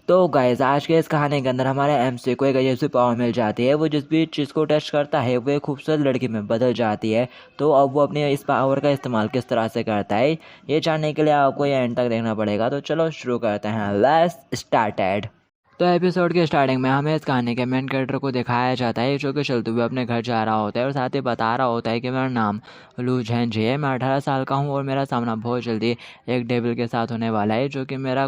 तो गाइस आज के इस कहानी के अंदर हमारे एमसी को एक अजीब सी पावर मिल जाती है। वो जिस भी चीज़ को टच करता है वो एक खूबसूरत लड़की में बदल जाती है। तो अब वो अपनी इस पावर का इस्तेमाल किस तरह से करता है ये जानने के लिए आपको ये एंड तक देखना पड़ेगा। तो चलो शुरू करते हैं, लेट्स स्टार्टेड। तो एपिसोड के स्टार्टिंग में हमें इस कहानी के मेन कैरेक्टर को दिखाया जाता है जो कि चलते हुए अपने घर जा रहा होता है और साथ ही बता रहा होता है कि मेरा नाम लू झेन जी है, मैं 18 साल का हूँ और मेरा सामना बहुत जल्दी एक डेविल के साथ होने वाला है जो कि मेरे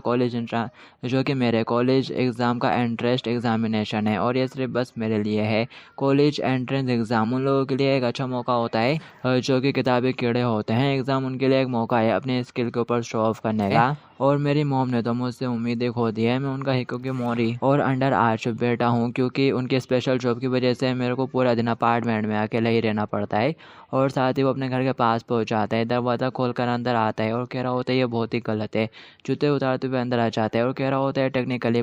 कॉलेज एग्ज़ाम का एंट्रेंस एग्जामिनेशन है और ये सिर्फ बस मेरे लिए है। कॉलेज एंट्रेंस एग्ज़ाम उन लोगों के लिए एक अच्छा मौका होता है जो कि किताबी कीड़े होते हैं। एग्ज़ाम उनके लिए एक मौका है अपने स्किल के ऊपर शो ऑफ करने का। और मेरी मॉम ने तो मुझसे उम्मीदें खो दी है। मैं उनका हिक्की मोरी और अंडर आर्च बेटा हूँ क्योंकि उनके स्पेशल जॉब की वजह से मेरे को पूरा दिन अपार्टमेंट में अकेले ही रहना पड़ता है। और साथ ही वो अपने घर के पास पहुँच जाता है, दरवाज़ा खोलकर अंदर आता है और कह रहा होता है ये बहुत ही गलत है। जूते उतारते हुए अंदर आ जाता है और कह रहा होता है टेक्निकली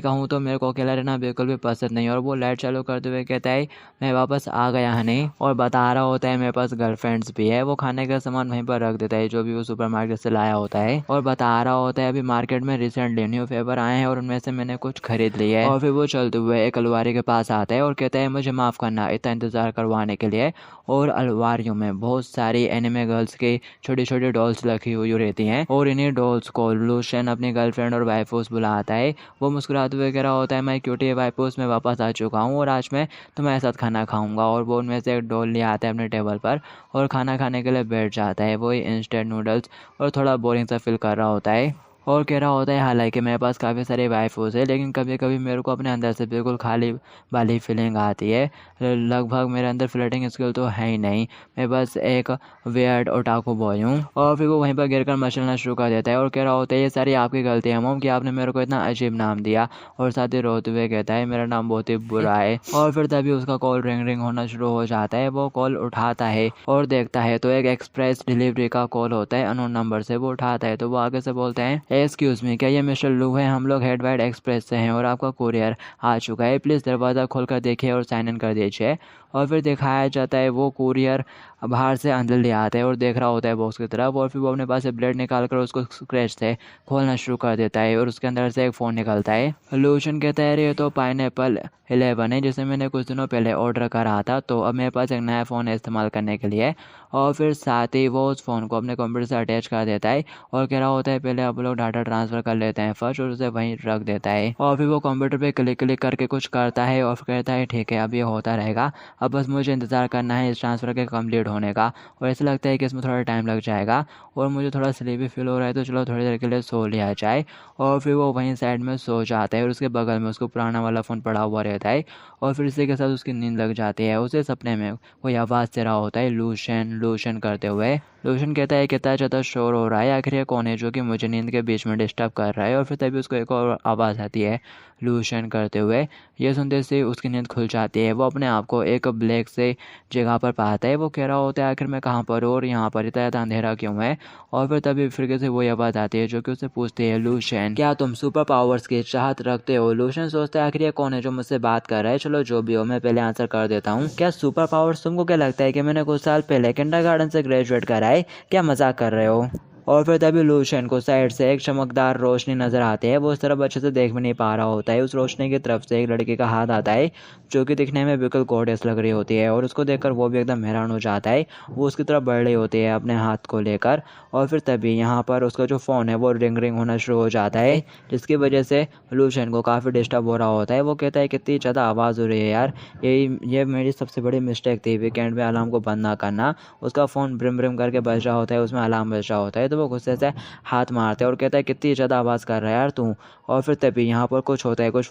कहूँ तो मेरे को अकेला रहना बिल्कुल भी पसंद नहीं। और वो लाइट चालू करते हुए कहता है मैं वापस आ गया है नहीं, और बता रहा होता है मेरे पास गर्लफ्रेंड्स भी है। वो खाने का सामान वहीं पर रख देता है जो भी वो सुपरमार्केट से लाया होता है और बता रहा होता है अभी मार्केट में रिसेंटली न्यू फेवर आए हैं और उनमें से मैंने कुछ खरीद लिया है। और फिर वो चलते हुए एक अलमारी के पास आता है और कहता है मुझे माफ़ करना इतना इंतज़ार करवाने के लिए। और अलमारियों में बहुत सारी एनिमे गर्ल्स की छोटी छोटी डॉल्स रखी हुई रहती हैं और इन्हीं डॉल्स को लूशन अपनी गर्लफ्रेंड और वाइफोस बुलाता है। वो मुस्कुराते हुए कह रहा होता है मैं क्यूटी वाइफोस में वापस आ चुका हूँ और आज मैं तुम्हारे साथ खाना खाऊंगा। और वो उनमें से एक डॉल ले आता है अपने टेबल पर और खाना खाने के लिए बैठ जाता है। वही इंस्टेंट नूडल्स और थोड़ा बोरिंग सा फील कर रहा होता है और कह रहा होता है हालांकि मेरे पास काफ़ी सारे वाइफोस है लेकिन कभी कभी मेरे को अपने अंदर से बिल्कुल खाली वाली फीलिंग आती है। लगभग मेरे अंदर फ्लर्टिंग स्किल तो है ही नहीं, मैं बस एक वियर्ड ओटाकू बॉय हूँ। और फिर वो वहीं पर गिरकर मचलना शुरू कर देता है और कह रहा होता है ये सारी आपकी गलती है मॉम कि आपने मेरे को इतना अजीब नाम दिया। और साथ ही रोते हुए कहता है मेरा नाम बहुत ही बुरा है। और फिर तभी उसका कॉल रिंग होना शुरू हो जाता है। वो कॉल उठाता है और देखता है तो एक एक्सप्रेस डिलीवरी का कॉल होता है अननोन नंबर से। वो उठाता है तो वो आगे से बोलते हैं एक्सक्यूज़ मी, क्या ये मिस्टर लू है? हम लोग हेड वाइड एक्सप्रेस से हैं और आपका कुरियर आ चुका है, प्लीज़ दरवाज़ा खोलकर देखिए और साइन इन कर दीजिए। और फिर दिखाया जाता है वो कुरियर बाहर से अंदर ले आता है और देख रहा होता है बॉक्स की तरफ। और फिर वो अपने पास से ब्लेड निकाल कर उसको स्क्रैच से खोलना शुरू कर देता है और उसके अंदर से एक फ़ोन निकलता है। लूशन कहता है ये तो पाइनएप्पल 11 है जिसे मैंने कुछ दिनों पहले ऑर्डर करा था, तो अब मेरे पास एक नया फ़ोन है इस्तेमाल करने के लिए। और फिर साथ ही वो उस फ़ोन को अपने कंप्यूटर से अटैच कर देता है और कह रहा होता है पहले आप लोग डाटा ट्रांसफ़र कर लेते हैं फर्स्ट, और उसे वहीं रख देता है। और फिर वो कंप्यूटर पे क्लिक करके कुछ करता है और कहता है ठीक है अब ये होता रहेगा, अब बस मुझे इंतज़ार करना है इस ट्रांसफ़र के कम्प्लीट होने का। और ऐसा लगता है कि इसमें थोड़ा टाइम लग जाएगा और मुझे थोड़ा स्लीपी फील हो रहा है तो चलो थोड़ी देर के लिए सो लिया जाए। और फिर वो वहीं साइड में सो जाता है और उसके बगल में उसको पुराना वाला फ़ोन पड़ा हुआ रहता है। और फिर इसी के साथ उसकी नींद लग जाती है। उसे सपने में कोई आवाज़ दे रहा होता है लूशन लूशन करते हुए। लूशन कहता है कितना ज़्यादा शोर हो रहा है, आखिर ये कौन है जो कि मुझे नींद के बीच में डिस्टर्ब कर रहा है। और फिर तभी उसको एक और आवाज़ आती है लूशन करते हुए। ये सुनते से उसकी नींद खुल जाती है। वो अपने आप को एक ब्लैक से जगह पर पाता है। वो कह रहा होता है आखिर मैं कहाँ पर हूँ और यहाँ पर इतना ज़्यादा अंधेरा क्यों है। और फिर तभी फिर से वही आवाज़ आती है जो कि उससे पूछती है लूशन क्या तुम सुपर पावर्स की चाहत रखते हो? लूशन सोचता है आखिर ये कौन है जो मुझसे बात कर रहा है, चलो जो भी हो मैं पहले आंसर कर देता हूँ। क्या सुपर पावर्स? तुमको क्या लगता है कि मैंने कुछ साल पहले किंडरगार्टन से ग्रेजुएट करा है? क्या मजाक कर रहे हो? और फिर तभी लूशन को साइड से एक चमकदार रोशनी नजर आती है। वो उस तरफ अच्छे से देख भी नहीं पा रहा होता है। उस रोशनी की तरफ से एक लड़के का हाथ आता है जो कि दिखने में बिल्कुल गॉडेस लग रही होती है और उसको देखकर वो भी एकदम हैरान हो जाता है। वो उसकी तरफ बढ़ रही होती है अपने हाथ को लेकर। और फिर तभी यहाँ पर उसका जो फ़ोन है वो रिंग होना शुरू हो जाता है जिसकी वजह से लूशन को काफ़ी डिस्टर्ब हो रहा होता है। वो कहता है कितनी ज़्यादा आवाज़ हो रही है यार, ये मेरी सबसे बड़ी मिस्टेक थी वीकेंड में अलार्म को बंद ना करना। उसका फ़ोन ब्रिम करके बज रहा होता है, उसमें अलार्म बज रहा होता है। तो वो गुस्से से हाथ मारते हैं और कहता है कितनी ज़्यादा आवाज़ कर रहा है यार तू। और फिर तभी यहाँ पर कुछ होता है, कुछ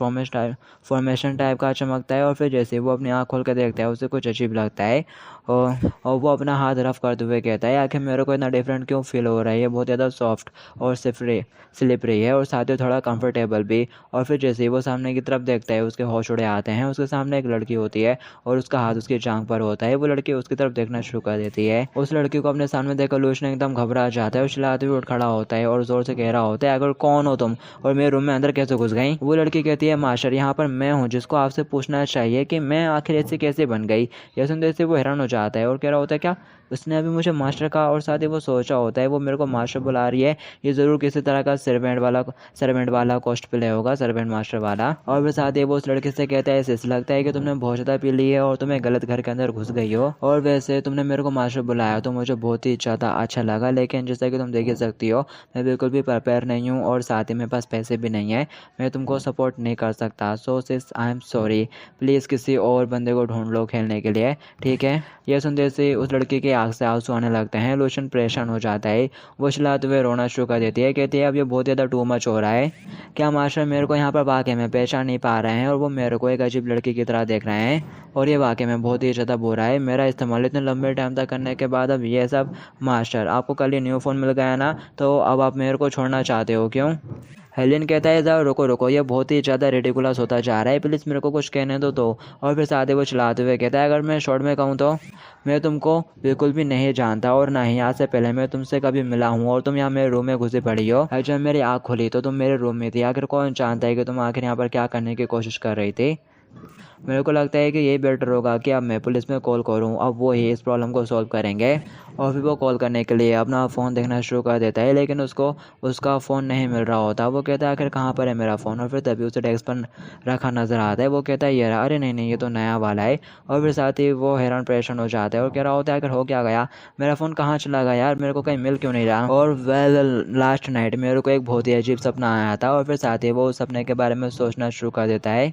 फॉर्मेशन टाइप का चमकता है और फिर जैसे वो अपनी आँख खोल कर देखता है उसे कुछ अजीब लगता है। और वो अपना हाथ रफ करते हुए कहता है आखिर मेरे को इतना डिफरेंट क्यों फील हो रहा है, ये बहुत ज़्यादा सॉफ्ट और स्लिपरी है और साथ ही थोड़ा कंफर्टेबल भी। और फिर जैसे ही वो सामने की तरफ देखता है उसके होश उड़े आते हैं। उसके सामने एक लड़की होती है और उसका हाथ उसकी जांघ पर होता है। वो लड़की उसकी तरफ देखना शुरू कर देती है। उस लड़की को अपने सामने देखकर लूशन एकदम घबरा जाता है और चिल्लाते हुए उठ खड़ा होता है और जोर से कह रहा होता है, अगर कौन हो तुम और मेरे रूम में अंदर कैसे घुस गई? वो लड़की कहती है, मास्टर यहाँ पर मैं हूँ जिसको आपसे पूछना चाहिए कि मैं आखिर ऐसे कैसे बन गई। यह सुनते से वो हैरान हो जाता है और कह रहा होता है, क्या उसने अभी मुझे मास्टर कहा? और साथ ही वो सोचा होता है वो मेरे को मास्टर बुला रही है, ये ज़रूर किसी तरह का सर्वेंट वाला कॉस्ट प्ले होगा, सर्वेंट मास्टर वाला। और फिर साथ ही वो उस लड़के से कहता है, इसे लगता है कि तुमने बहुत ज़्यादा पी ली है और तुम्हें गलत घर के अंदर घुस गई हो, और वैसे तुमने मेरे को मास्टर बुलाया तो मुझे बहुत ही ज़्यादा अच्छा लगा, लेकिन जैसा कि तुम देख ही सकती हो मैं बिल्कुल भी प्रिपेयर नहीं हूँ और साथ ही मेरे पास पैसे भी नहीं है, मैं तुमको सपोर्ट नहीं कर सकता। सो सिस आई एम सॉरी, प्लीज़ किसी और बंदे को ढूंढ लो खेलने के लिए, ठीक है? यह सुनते से उस लड़की की आँख से आंसू आने लगते हैं। लूशन परेशान हो जाता है, वो चिल्लाते हुए रोना शुरू कर देती है, कहती है अब ये बहुत ज़्यादा टू मच हो रहा है, क्या मास्टर मेरे को यहाँ पर वाकई में पहचान नहीं पा रहे हैं और वो मेरे को एक अजीब लड़की की तरह देख रहे हैं, और ये वाकई में बहुत ही ज़्यादा बुरा है। मेरा इस्तेमाल इतने लंबे टाइम तक करने के बाद अब ये सब। मास्टर आपको कल ये न्यू फ़ोन मिल गया ना, तो अब आप मेरे को छोड़ना चाहते हो क्यों? हेलेन कहता है, ज़रा रुको रुको, ये बहुत ही ज़्यादा रेडिकुलस होता जा रहा है, प्लीज़ मेरे को कुछ कहने दो तो। और फिर साथ ही वो चलाते हुए कहता है, अगर मैं शॉर्ट में कहूँ तो मैं तुमको बिल्कुल भी नहीं जानता और ना ही आज से पहले मैं तुमसे कभी मिला हूँ, और तुम यहाँ मेरे रूम में घुसी पड़ी हो। जब मेरी आँख खुली तो तुम मेरे रूम में थी, आखिर कौन जानता है कि तुम आखिर यहाँ पर क्या करने की कोशिश कर रही थी। मेरे को लगता है कि यही बेटर होगा कि अब मैं पुलिस में कॉल करूं, अब वो ही इस प्रॉब्लम को सॉल्व करेंगे। और फिर वो कॉल करने के लिए अपना फ़ोन देखना शुरू कर देता है, लेकिन उसको उसका फ़ोन नहीं मिल रहा होता। वो कहता है, आखिर कहाँ पर है मेरा फ़ोन? और फिर तभी उसे डेस्क पर रखा नज़र आता है। वो कहता है, ये रहा। अरे नहीं ये तो नया वाला है। और फिर साथ ही वो हैरान परेशान हो जाता है और कह रहा होता है, आखिर हो क्या गया, मेरा फ़ोन कहाँ चला गया यार, मेरे को कहीं मिल क्यों नहीं रहा? और वेल लास्ट नाइट मेरे को एक बहुत ही अजीब सपना आया था। और फिर साथ ही वो उस सपने के बारे में सोचना शुरू कर देता है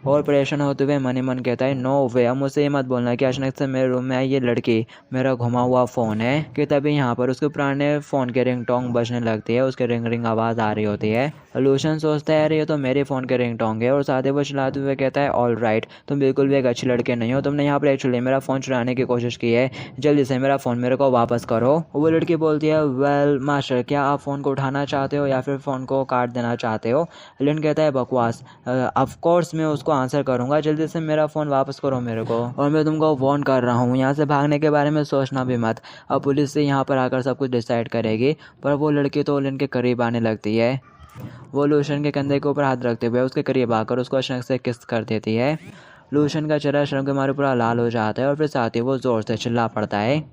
और परेशान होते हुए मन ही मन कहता है, नो वे, अब मुझसे ये मत बोलना कि अचानक से मेरे रूम में आई ये लड़की मेरा घुमा हुआ फ़ोन है। कि तभी यहाँ पर उसके पुराने फ़ोन के रिंगटोन बजने लगती है, उसके रिंग आवाज़ आ रही होती है। लूशन सोचता है, अरे ये तो मेरे फ़ोन के रिंगटोन है, और साथ ही वो चलाते हुए कहता है, ऑल राइट, तुम बिल्कुल भी एक अच्छी लड़की नहीं हो, तुमने यहाँ पर एक्चुअली मेरा फ़ोन चुराने की कोशिश की है, जल्दी से मेरा फ़ोन मेरे को वापस करो। वो लड़की बोलती है, वेल मास्टर, क्या आप फ़ोन को उठाना चाहते हो या फिर फ़ोन को काट देना चाहते हो? लिन कहता है, बकवास, ऑफकोर्स मैं उसको आंसर करूँगा, जल्दी से मेरा फ़ोन वापस करो मेरे को, और मैं तुमको वार्न कर रहा हूँ, यहाँ से भागने के बारे में सोचना भी मत। अब पुलिस से यहाँ पर आकर सब कुछ डिसाइड करेगी। पर वो लड़की तो लिन के करीब आने लगती है। वो लूशन के कंधे के ऊपर हाथ रखते हुए उसके करीब आकर उसको अचानक से किस कर देती है। लूशन का चेहरा शर्म के मारे पूरा लाल हो जाता है और फिर साथ ही वो ज़ोर से चिल्ला पड़ता है।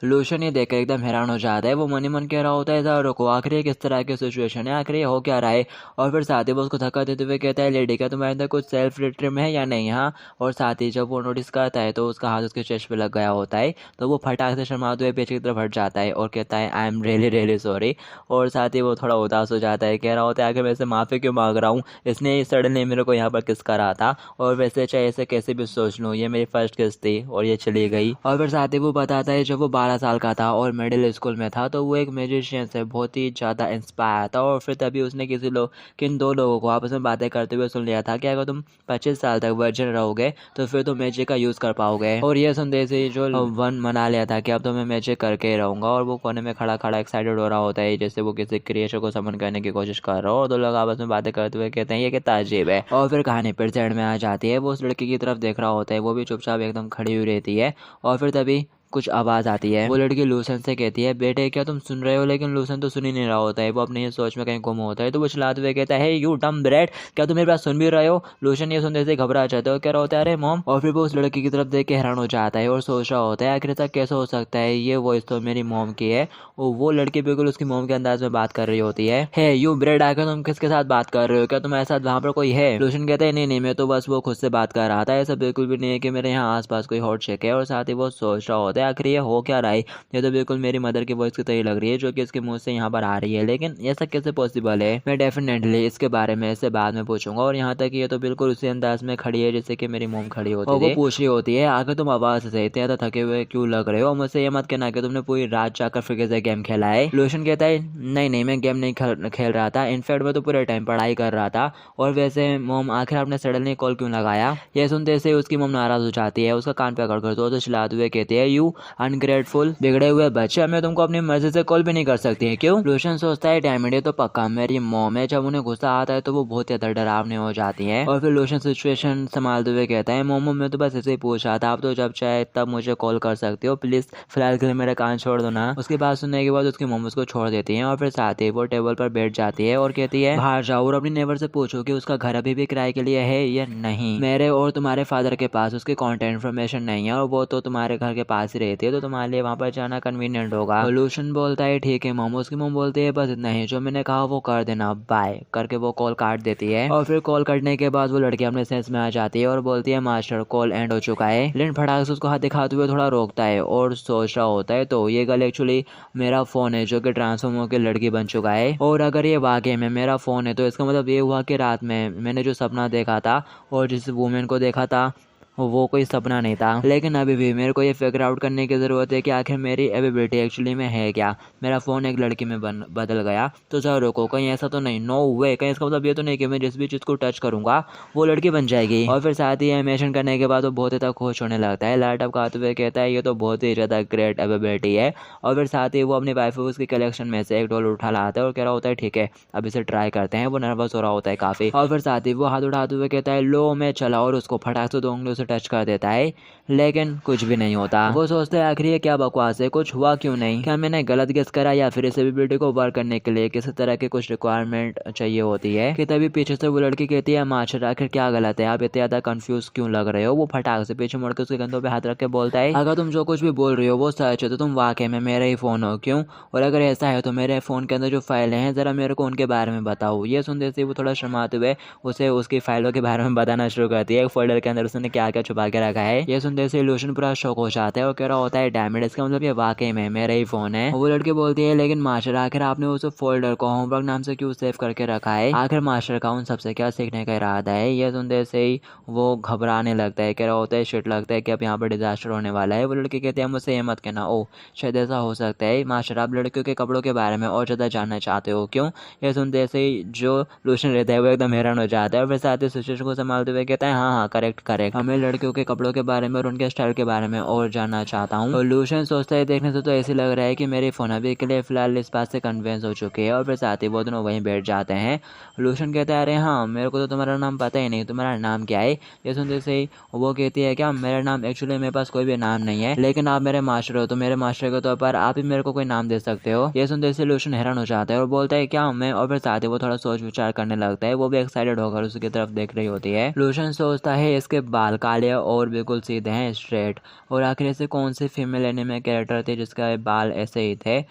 लूशन ये देखकर एकदम हैरान हो जाता है। वो मन ही मन कह रहा होता है, ज़रा रुको, आखिर ये किस तरह की सिचुएशन है, आखिर ये हो क्या रहा है? और फिर साथ ही वो उसको धक्का देते हुए कहता है, लेडी क्या तुम्हारे अंदर कुछ सेल्फ रिट्रीम है या नहीं? हाँ। और साथ ही जब वो नोटिस करता है तो उसका हाथ उसके चेस्ट पे लग गया होता है, तो वो फटाक से शर्माते हुए पीछे की तरफ हट जाता है और कहता है, आई एम रियली सॉरी। और साथ ही वो थोड़ा उदास हो जाता है, कह रहा होता है, आखिर मैं इसे माफ़ी क्यों मांग रहा हूँ, इसने सडनली मेरे को यहाँ पर किस करा था, और वैसे चाहे इसे कैसे भी सोच लूँ, ये मेरी फर्स्ट किस थी और ये चली गई। और फिर साथ ही वो बताता है, जब वो 12 साल का था और मिडिल स्कूल में था तो वो एक म्यूजिशियन से बहुत ही ज़्यादा इंस्पायर था, और फिर तभी उसने किन दो लोगों को आपस में बातें करते हुए सुन लिया था कि अगर तुम 25 साल तक वर्जिन रहोगे तो फिर तुम मैजिक का यूज़ कर पाओगे। और ये सुनते से जो वन मना लिया था कि अब तो मैं मैजिक करके ही रहूँगा, और वो कोने में खड़ा खड़ा एक्साइटेड हो रहा होता है जैसे वो किसी क्रिएचर को समन करने की कोशिश कर रहा हो, और दो लोग आपस में बातें करते हुए कहते हैं, ये कितना अजीब है। और फिर कहानी फिर साइड में आ जाती है। वो उस लड़की की तरफ देख रहा होता है, वो भी चुपचाप एकदम खड़ी हुई रहती है, और फिर तभी कुछ आवाज़ आती है। वो लड़की लूसन से कहती है, बेटे क्या तुम सुन रहे हो? लेकिन लूसन तो सुन ही नहीं रहा होता है, वो अपने ये सोच में कहीं गुम होता है। तो वो चिल्लाते हुए कहता है, यू डम ब्रेड, क्या तुम मेरी बात सुन भी रहे हो? लूसन ये सुनते से घबरा जाता है और कह रहा होता है, अरे मॉम। और फिर वो उस लड़की की तरफ देख के हैरान हो जाता है और सोच रहा होता है, आखिर ऐसा कैसे हो सकता है, ये वॉइस तो मेरी मॉम की है। और वो लड़की बिल्कुल उसकी मॉम के अंदाज में बात कर रही होती है, हे यू ब्रेड, आकर तुम किसके साथ बात कर रहे हो, क्या तुम्हारे साथ वहाँ पर कोई है? लूसन कहता है, नहीं मैं तो बस वो खुद से बात कर रहा था, ऐसा बिल्कुल भी नहीं है कि मेरे यहाँ आसपास कोई हॉट शेक है। और साथ ही वो सोच रहा होता है, आखिर ये हो क्या रहा है, ये तो बिल्कुल मेरी मदर की वॉइस की तरह लग रही है जो कि इसके मुंह से यहाँ पर आ रही है, लेकिन ऐसा कैसे पॉसिबल है? मैं डेफिनेटली इसके बारे में इससे बाद में पूछूंगा। और यहाँ तक ये तो बिल्कुल उसी अंदाज में खड़ी है जैसे कि मेरी मोम खड़ी होती है, और वो पूछ रही होती है, आगे तुम आवाज से इतने ज्यादा थके हुए क्यों लग रहे हो? मुझसे ये मत कहना कि तुमने पूरी रात जाकर फिर से गेम खेला है। लोशन कहता है, नहीं मैं गेम नहीं खेल रहा था, इनफैक्ट मैं तो पूरे टाइम पढ़ाई कर रहा था। और वैसे मोम, आखिर आपने सडनली कॉल क्यों लगाया? यह सुनते से उसकी मोम नाराज हो जाती है, उसका कान पकड़ कर तो चिल्लाते हुए कहती है, यू यू अनग्रेटफुल बिगड़े हुए बच्चे, मैं तुमको अपनी मर्जी से कॉल भी नहीं कर सकती है क्यों? लूशन सोचता है डायमंड ये तो पक्का मेरी मॉम है। जब उन्हें गुस्सा आता है तो वो बहुत ज्यादा डरावने हो जाती है और फिर लूशन सिचुएशन संभालते हुए कहता है मोमो मैं तो बस ऐसे ही पूछ रहा था, आप तो जब चाहे तब मुझे कॉल कर सकते हो, प्लीज फिलहाल के लिए मेरा कान छोड़ दो ना। उसकी बात सुनने के बाद उसकी मॉम उसको छोड़ देती है और फिर साथ ही वो टेबल पर बैठ जाती है और कहती है बाहर जाओ और अपनी नेबर से पूछो कि उसका घर अभी भी किराए के लिए है या नहीं। मेरे और तुम्हारे फादर के पास उसकी कॉन्टेक्ट इन्फॉर्मेशन नहीं है और वो तो तुम्हारे घर के पास ही रहती है, तो तुम्हारे लिए वहाँ पर जाना कन्वीनियंट होगा। लूशन बोलता है ठीक है मोमो। उसकी मॉम बोलती है बस इतना ही, जो मैंने कहा वो कर देना, बाय करके वो कॉल काट देती है। और फिर कॉल कटने के बाद वो लड़की अपने सेंस में आ जाती है और बोलती है मास्टर कॉल एंड हो चुका है। लिन फटाक से उसको हाथ दिखाते हुए थोड़ा रोकता है और सोच रहा होता है तो ये गल एक्चुअली मेरा फोन है जो कि ट्रांसफॉर्म होकर लड़की बन चुका है, और अगर ये वाकई में मेरा फोन है तो इसका मतलब ये हुआ कि रात में मैंने जो सपना देखा था और जिस वुमेन को देखा था वो कोई सपना नहीं था। लेकिन अभी भी मेरे को ये फिगर आउट करने की ज़रूरत है कि आखिर मेरी एबिलिटी एक्चुअली में है क्या। मेरा फ़ोन एक लड़की में बदल गया, तो जरा रुको, कहीं ऐसा तो नहीं, नो वे, कहीं इसका मतलब ये तो नहीं कि मैं जिस भी चीज़ को टच करूँगा वो लड़की बन जाएगी। और फिर साथ ही एनिमेशन करने के बाद वो बहुत ज़्यादा खुश होने लगता है। लैपटॉप खाते हुए कहता है ये तो बहुत ही ज़्यादा ग्रेट एबिलिटी है। और फिर साथ ही वो अपनी वाइफ उसकी कलेक्शन में से $1 उठा लाता है और कह रहा होता है ठीक है अब इसे ट्राई करते हैं। वो नर्वस हो रहा होता है काफ़ी। और फिर साथ ही वो हाथ उठाते हुए कहता है लो मैं चला, और उसको फटाक से 2 उंगलियों से टच कर देता है, लेकिन कुछ भी नहीं होता। वो सोचते हैं आखिर ये क्या बकवास है, कुछ हुआ क्यों नहीं, क्या मैंने गलत गेस करा या फिर इस एबिलिटी को वर्क करने के लिए किसी तरह की कुछ रिक्वायरमेंट चाहिए होती है। कि तभी पीछे से वो लड़की कहती है मास्टर आखिर क्या गलत है, आप इतने ज्यादा कंफ्यूज क्यों लग रहे हो। वो फटाक से पीछे मुड़ के उसके कंधों पे हाथ रख के बोलता है अगर तुम जो कुछ भी बोल रही हो वो सच है तो तुम वाकई में मेरा ही फोन हो क्यों, और अगर ऐसा है तो मेरे फोन के अंदर जो फाइलें हैं जरा मेरे को उनके बारे में बताओ। ये सुनते से वो थोड़ा शर्माते हुए उसे उसकी फाइलों के बारे में बताना शुरू करती है, एक फोल्डर के अंदर उसने क्या क्या छुपा के रखा है। ये सुनते से लूशन पूरा शौक हो जाता है और कह रहा होता है डायमंड इसका मतलब ये वाकई में मेरा ही फोन है। वो लड़की बोलती है लेकिन मास्टर आखिर आपने उस फोल्डर को होमवर्क नाम से क्यों सेव करके रखा है, आखिर मास्टर का उन सबसे क्या सीखने का इरादा है। ये सुनते से ही वो घबराने लगता है, कह रहा होता है शिट लगता है कि अब यहाँ पर डिजास्टर होने वाला है। वो लड़की कहती है मुझसे ये मत कहना, ओ शायद ऐसा हो सकता है मास्टर आप लड़कियों के कपड़ों के बारे में और ज़्यादा जानना चाहते हो क्यों। ये सुनते से ही जो लूशन रहता है वो एकदम हैरान हो जाता है और फिर साथ ही सिचुएशन को संभालते हुए कहता है हाँ करेक्ट करेक्ट, हमें लड़कियों के कपड़ों के बारे में और उनके स्टाइल के बारे में और जानना चाहता हूँ। तो लूशन सोचता है देखने से तो ऐसे लग रहा है कि मेरी फोन अभी के लिए फिलहाल इस बात से कन्विंस हो चुकी है। और फिर साथ ही वो दोनों वहीं बैठ जाते हैं। लूशन कहता है अरे हाँ मेरे को तो तुम्हारा नाम पता ही नहीं, तुम्हारा नाम क्या है। ये सुनते से ही वो कहती है क्या मेरा नाम एक्चुअली मेरे पास कोई भी नाम नहीं है, लेकिन आप मेरे मास्टर हो तो मेरे मास्टर के तौर पर आप ही मेरे को कोई नाम दे सकते हो। ये सुनते से लूशन हैरान हो जाता है और बोलता है क्या मैं, और फिर साथ ही वो थोड़ा सोच विचार करने लगता है। वो भी एक्साइटेड होकर उसकी तरफ देख रही होती है। लूशन सोचता है इसके बाल काले और बिल्कुल सीधे हैं स्ट्रेट, और आखिर ऐसे कौन से फीमेल एनिमे कैरेक्टर थे जिसका बाल ऐसे ही थे,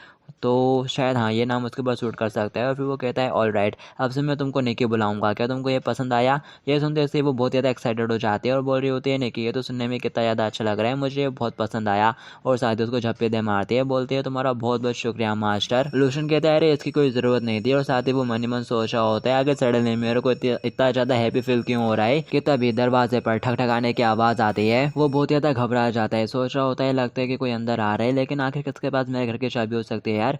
तो शायद हाँ ये नाम उसके ऊपर सूट कर सकता है। और फिर वो कहता है ऑल राइट अब से मैं तुमको निकी बुलाऊंगा, क्या तुमको ये पसंद आया। ये सुनते से वो बहुत ज़्यादा एक्साइटेड हो जाती है और बोल रही होती है निकी ये तो सुनने में कितना ज़्यादा अच्छा लग रहा है, मुझे बहुत पसंद आया। और साथ ही उसको झप्पे दे मारती है, बोलती है तुम्हारा बहुत बहुत शुक्रिया मास्टर। लूशन कहता है अरे इसकी कोई ज़रूरत नहीं थी। और साथ ही वो मन ही मन सोच रहा होता है आगे सडनली मेरे को इतना ज़्यादा हैप्पी फील क्यों हो रहा है कि तभी दरवाजे पर ठकठकाने की आवाज़ आती है। वो बहुत ज़्यादा घबरा जाता है, सोच रहा होता है लगता है कि कोई अंदर आ रहा है, लेकिन आखिर किसके पास मेरे घर की चाबी हो सकती है यार,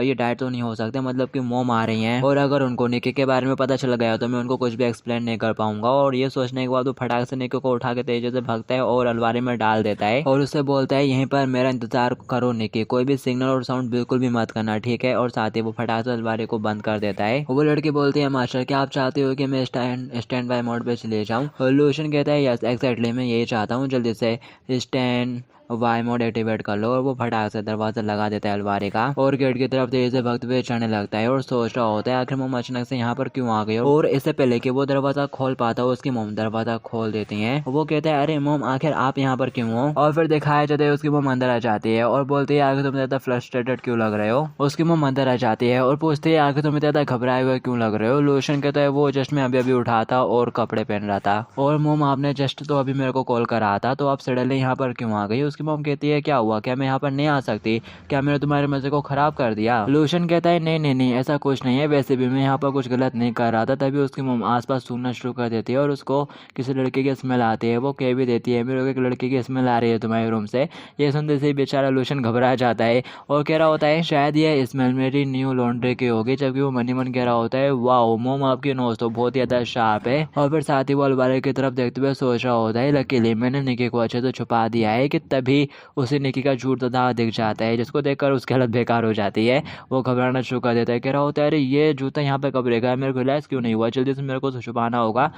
ये डैड तो नहीं हो सकते, मतलब कि मॉम आ रही हैं और अगर उनको निकी के बारे में पता चल गया तो मैं उनको कुछ भी एक्सप्लेन नहीं कर पाऊंगा। और ये सोचने के बाद वो फटाक से निकी को उठा के तेजी से भागता है और अलमारी में डाल देता है और उससे बोलता है यहीं पर मेरा इंतजार करो निकी, कोई भी सिग्नल और साउंड बिल्कुल भी मत करना ठीक है। और साथ ही वो फटाक से अलमारी को बंद कर देता है। वो लड़की बोलती है मास्टर क्या आप चाहते हो कि मैं स्टैंड बाय मोड पे चले जाऊँ। और लूशन कहता है यस एक्जैक्टली मैं यही चाहता हूँ, जल्दी से स्टैंड वाई मोड एक्टिवेट कर लो। और वो फटाक से दरवाजा लगा देता है अलमारी का और गेट की तरफ तेजी से भागते हुए चढ़ने लगता है और सोच रहा होता है आखिर मोम अचानक से यहाँ पर क्यों आ गई। और इससे पहले कि वो दरवाजा खोल पाता है उसकी मोम दरवाजा खोल देती है। वो कहता है अरे मोम आखिर आप यहाँ पर क्यों हो। और फिर दिखाया जाता है उसकी मोम अंदर आ जाती है और बोलती है आखिर तुम ज्यादा फ्रस्ट्रेटेड क्यों लग रहे हो। उसकी मोम अंदर आ जाती है और पूछती है आखिर तुम ज्यादा घबराए हुए क्यों लग रहे हो। लोशन कहता है वो जस्ट मैं अभी अभी उठा था और कपड़े पहन रहा था, और मोम आपने जस्ट तो अभी मेरे को कॉल करा था, तो आप सडनली यहाँ पर क्यों आ गई। उसकी मोम कहती है क्या हुआ, क्या मैं यहाँ पर नहीं आ सकती, क्या मैंने तुम्हारे मजे को खराब कर दिया। लूशन कहता है नहीं नहीं नहीं ऐसा कुछ नहीं है, वैसे भी मैं यहाँ पर कुछ गलत नहीं कर रहा था। तभी उसकी मोम आसपास सूंघना शुरू कर देती है और उसको किसी लड़के की स्मेल आती है। वो कह भी देती है मेरे को एक लड़के की स्मेल आ रही है तुम्हारे रूम से। ये सुनते से बेचारा लूशन घबरा जाता है और कह रहा होता है शायद ये स्मेल मेरी न्यू लॉन्ड्री की होगी, जबकि वो मन ही मन कह रहा होता है वाओ मोम आपकी नोज तो बहुत ज्यादा शार्प है। और फिर साथ ही वो अलमारी की तरफ देखते हुए सोच रहा होता है लकीली मैंने निकी को अच्छे से छुपा दिया है कि तभी तभी उसे निकी का जूता दाग दिख जाता है, जिसको देखकर उसकी हालत बेकार हो जाती है। वो घबराना शुरू कर देता है, कह रहा होता है अरे ये जूता यहाँ पे कब रहेगा, मेरे को रियलाइज़ क्यों नहीं हुआ, जल्दी से मेरे को तो छुपाना होगा।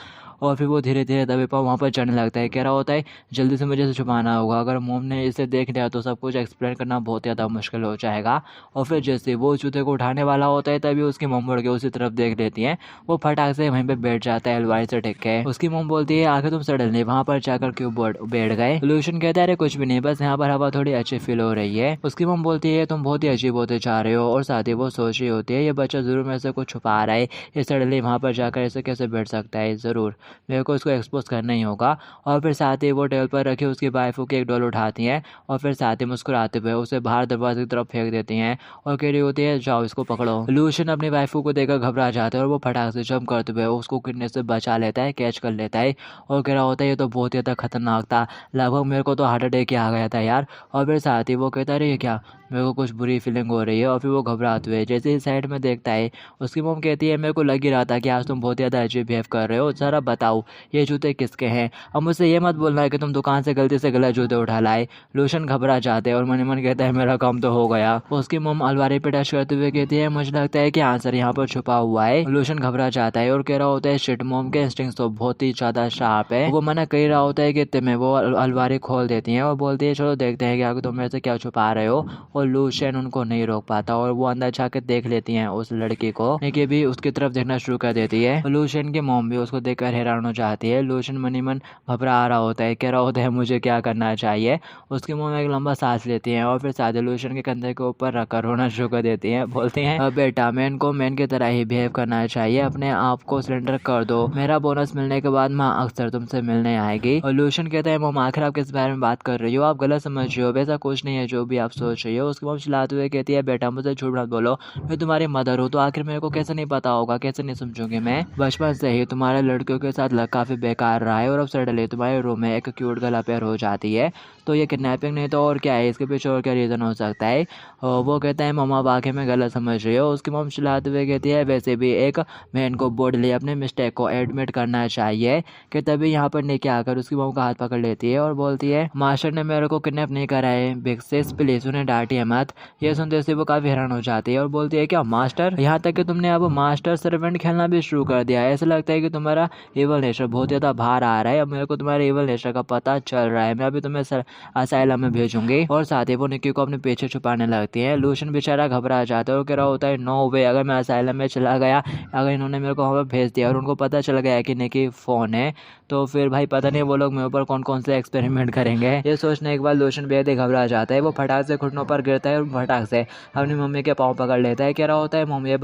और फिर वो धीरे धीरे दबे पाँव वहाँ पर चढ़ने लगता है, कह रहा होता है जल्दी से मुझे इसे छुपाना होगा, अगर मोम ने इसे देख लिया तो सब कुछ एक्सप्लेन करना बहुत ज़्यादा मुश्किल हो जाएगा। और फिर जैसे वो जूते को उठाने वाला होता है तभी उसकी मोम मुड़ के उसी तरफ देख लेती हैं। वो फटाक से वहीं पे बैठ जाता है अलमारी से टिक के। उसकी मोम बोलती है आखिर तुम सडनली वहाँ पर जाकर क्यों बैठ गए। लूशन कहता है अरे कुछ भी नहीं, बस यहाँ पर हवा थोड़ी अच्छी फील हो रही है। उसकी मोम बोलती है तुम बहुत ही अजीब होते जा रहे हो, और साथ ही वो सोच रही होती है ये बच्चा जरूर मेरे से कुछ छुपा रहा है, ये सडनली वहाँ पर जाकर ऐसे कैसे बैठ सकता है, ज़रूर मेरे को इसको एक्सपोज करना ही होगा। और फिर साथ ही वो टेबल पर रखी उसकी वाइफ की एक डॉल उठाती हैं और फिर साथ ही मुस्कुराते हुए उसे बाहर दरवाजे की तरफ फेंक देती हैं और कह रही होती है जाओ इसको पकड़ो। लूशन अपनी वाइफ को देखकर घबरा जाता है और वो फटाक से जंप करते हुए उसको गिरने से बचा लेता है, कैच कर लेता है और कह रहा होता है ये तो बहुत ही ज़्यादा खतरनाक था, लगभग मेरे को तो हार्ट अटैक ही आ गया था यार। और फिर साथ ही वो कहता है अरे ये क्या, मेरे को कुछ बुरी फीलिंग हो रही है। और फिर वो घबराते हुए जैसे ही साइड में देखता है उसकी मॉम कहती है मेरे को लग ही रहा था कि आज तुम बहुत ज़्यादा अजीब बिहेव कर रहे हो, ज़रा बताओ ये जूते किसके हैं, अब मुझसे ये मत बोलना है कि तुम दुकान से गलती से गलत जूते उठा लाए। लूशन घबरा जाते हैं और मन ही मन कहता है मेरा काम तो हो गया। उसकी मॉम अलमारी पे टच करते हुए कहती है मुझे लगता है कि आंसर यहाँ पर छुपा हुआ है। लूशन घबरा जाता है और कह रहा होता है शिट, मॉम के इंस्टिंक्ट्स तो बहुत ही ज़्यादा शार्प है। वो मना कर रहा होता है कि तुम्हें, वो अलमारी खोल देती है और बोलती है चलो देखते हैं कि आगे तुम मेरे से क्या छुपा रहे हो। और लूशन उनको नहीं रोक पाता और वो अंदर जाकर देख लेती हैं उस लड़की को। निकी भी उसकी तरफ देखना शुरू कर देती है। लूशन की मॉम भी उसको देखकर हैरान हो जाती है। लूशन मनी मन घबरा रहा होता है, कह रहा होता है मुझे क्या करना चाहिए। उसकी मॉम एक लंबा सांस लेती है और फिर सादे लूशन के कंधे के ऊपर रखकर रोना शुरू कर देती हैं। बोलती हैं अब बेटा मैन को मैन की तरह ही बिहेव करना चाहिए, अपने आप को सिलेंडर कर दो, मेरा बोनस मिलने के बाद माँ अक्सर तुमसे मिलने आएगी। और लूशन कहता है मॉम आखिर आप किस बारे में बात कर रही हो, आप गलत समझ रही हो, वैसा कुछ नहीं है जो भी आप सोच रही हो। उसकी मॉम चिल्लाते हुए कहती है बेटा मुझे झूठ मत बोलो, मैं तुम्हारी मदर हूँ तो आखिर मेरे को कैसे नहीं पता होगा, कैसे नहीं समझूंगी मैं, बचपन से ही तुम्हारे लड़कियों के साथ काफ़ी बेकार रहा है और अब सडनली तुम्हारे रूम में एक क्यूट गर्ल अपेयर हो जाती है, तो ये किडनैपिंग नहीं तो और क्या है, इसके पीछे और क्या रीज़न हो सकता है। और वो कहता है मम्मा वाकई में गलत समझ रही हो। उसकी मॉम चिल्लाते हुए कहती है वैसे भी एक मैन को बोल्डली अपने मिस्टेक को एडमिट करना चाहिए। कि तभी यहाँ पर निकी आकर उसकी मॉम का हाथ पकड़ लेती है और बोलती है मास्टर ने मेरे को किडनैप नहीं करा है, बिग सिस प्लीज उन्हें डांटिए मत। ये सुनते से वो काफ़ी हैरान हो जाती है और बोलती है क्या मास्टर, यहाँ तक कि तुमने अब मास्टर सर्वेंट खेलना भी शुरू कर दिया है, ऐसा लगता है कि तुम्हारा एवल नेचर बहुत ज़्यादा बाहर आ रहा है, अब मेरे को तुम्हारे एवल नेचर का पता चल रहा है, मैं अभी तुम्हें असाइलम में भेजूंगी। और साथ ही वो निकी को अपने पीछे छुपाने लगती है। लूशन बेचारा घबरा जाता है और कह रहा होता है नो वे, अगर मैं असाइलम में चला गया, अगर इन्होंने मेरे को वहाँ पर भेज दिया और उनको पता चल गया कि निकी फ़ोन है, तो फिर भाई पता नहीं वो लोग मेरे ऊपर कौन कौन से एक्सपेरिमेंट करेंगे। ये सोचने के बाद लूशन बेहद ही घबरा जाता है। वो फटाक से घुटनों पर गिरता है और फटाक से अपनी मम्मी के पाँव पकड़ लेता है। कह रहा होता है मम्मी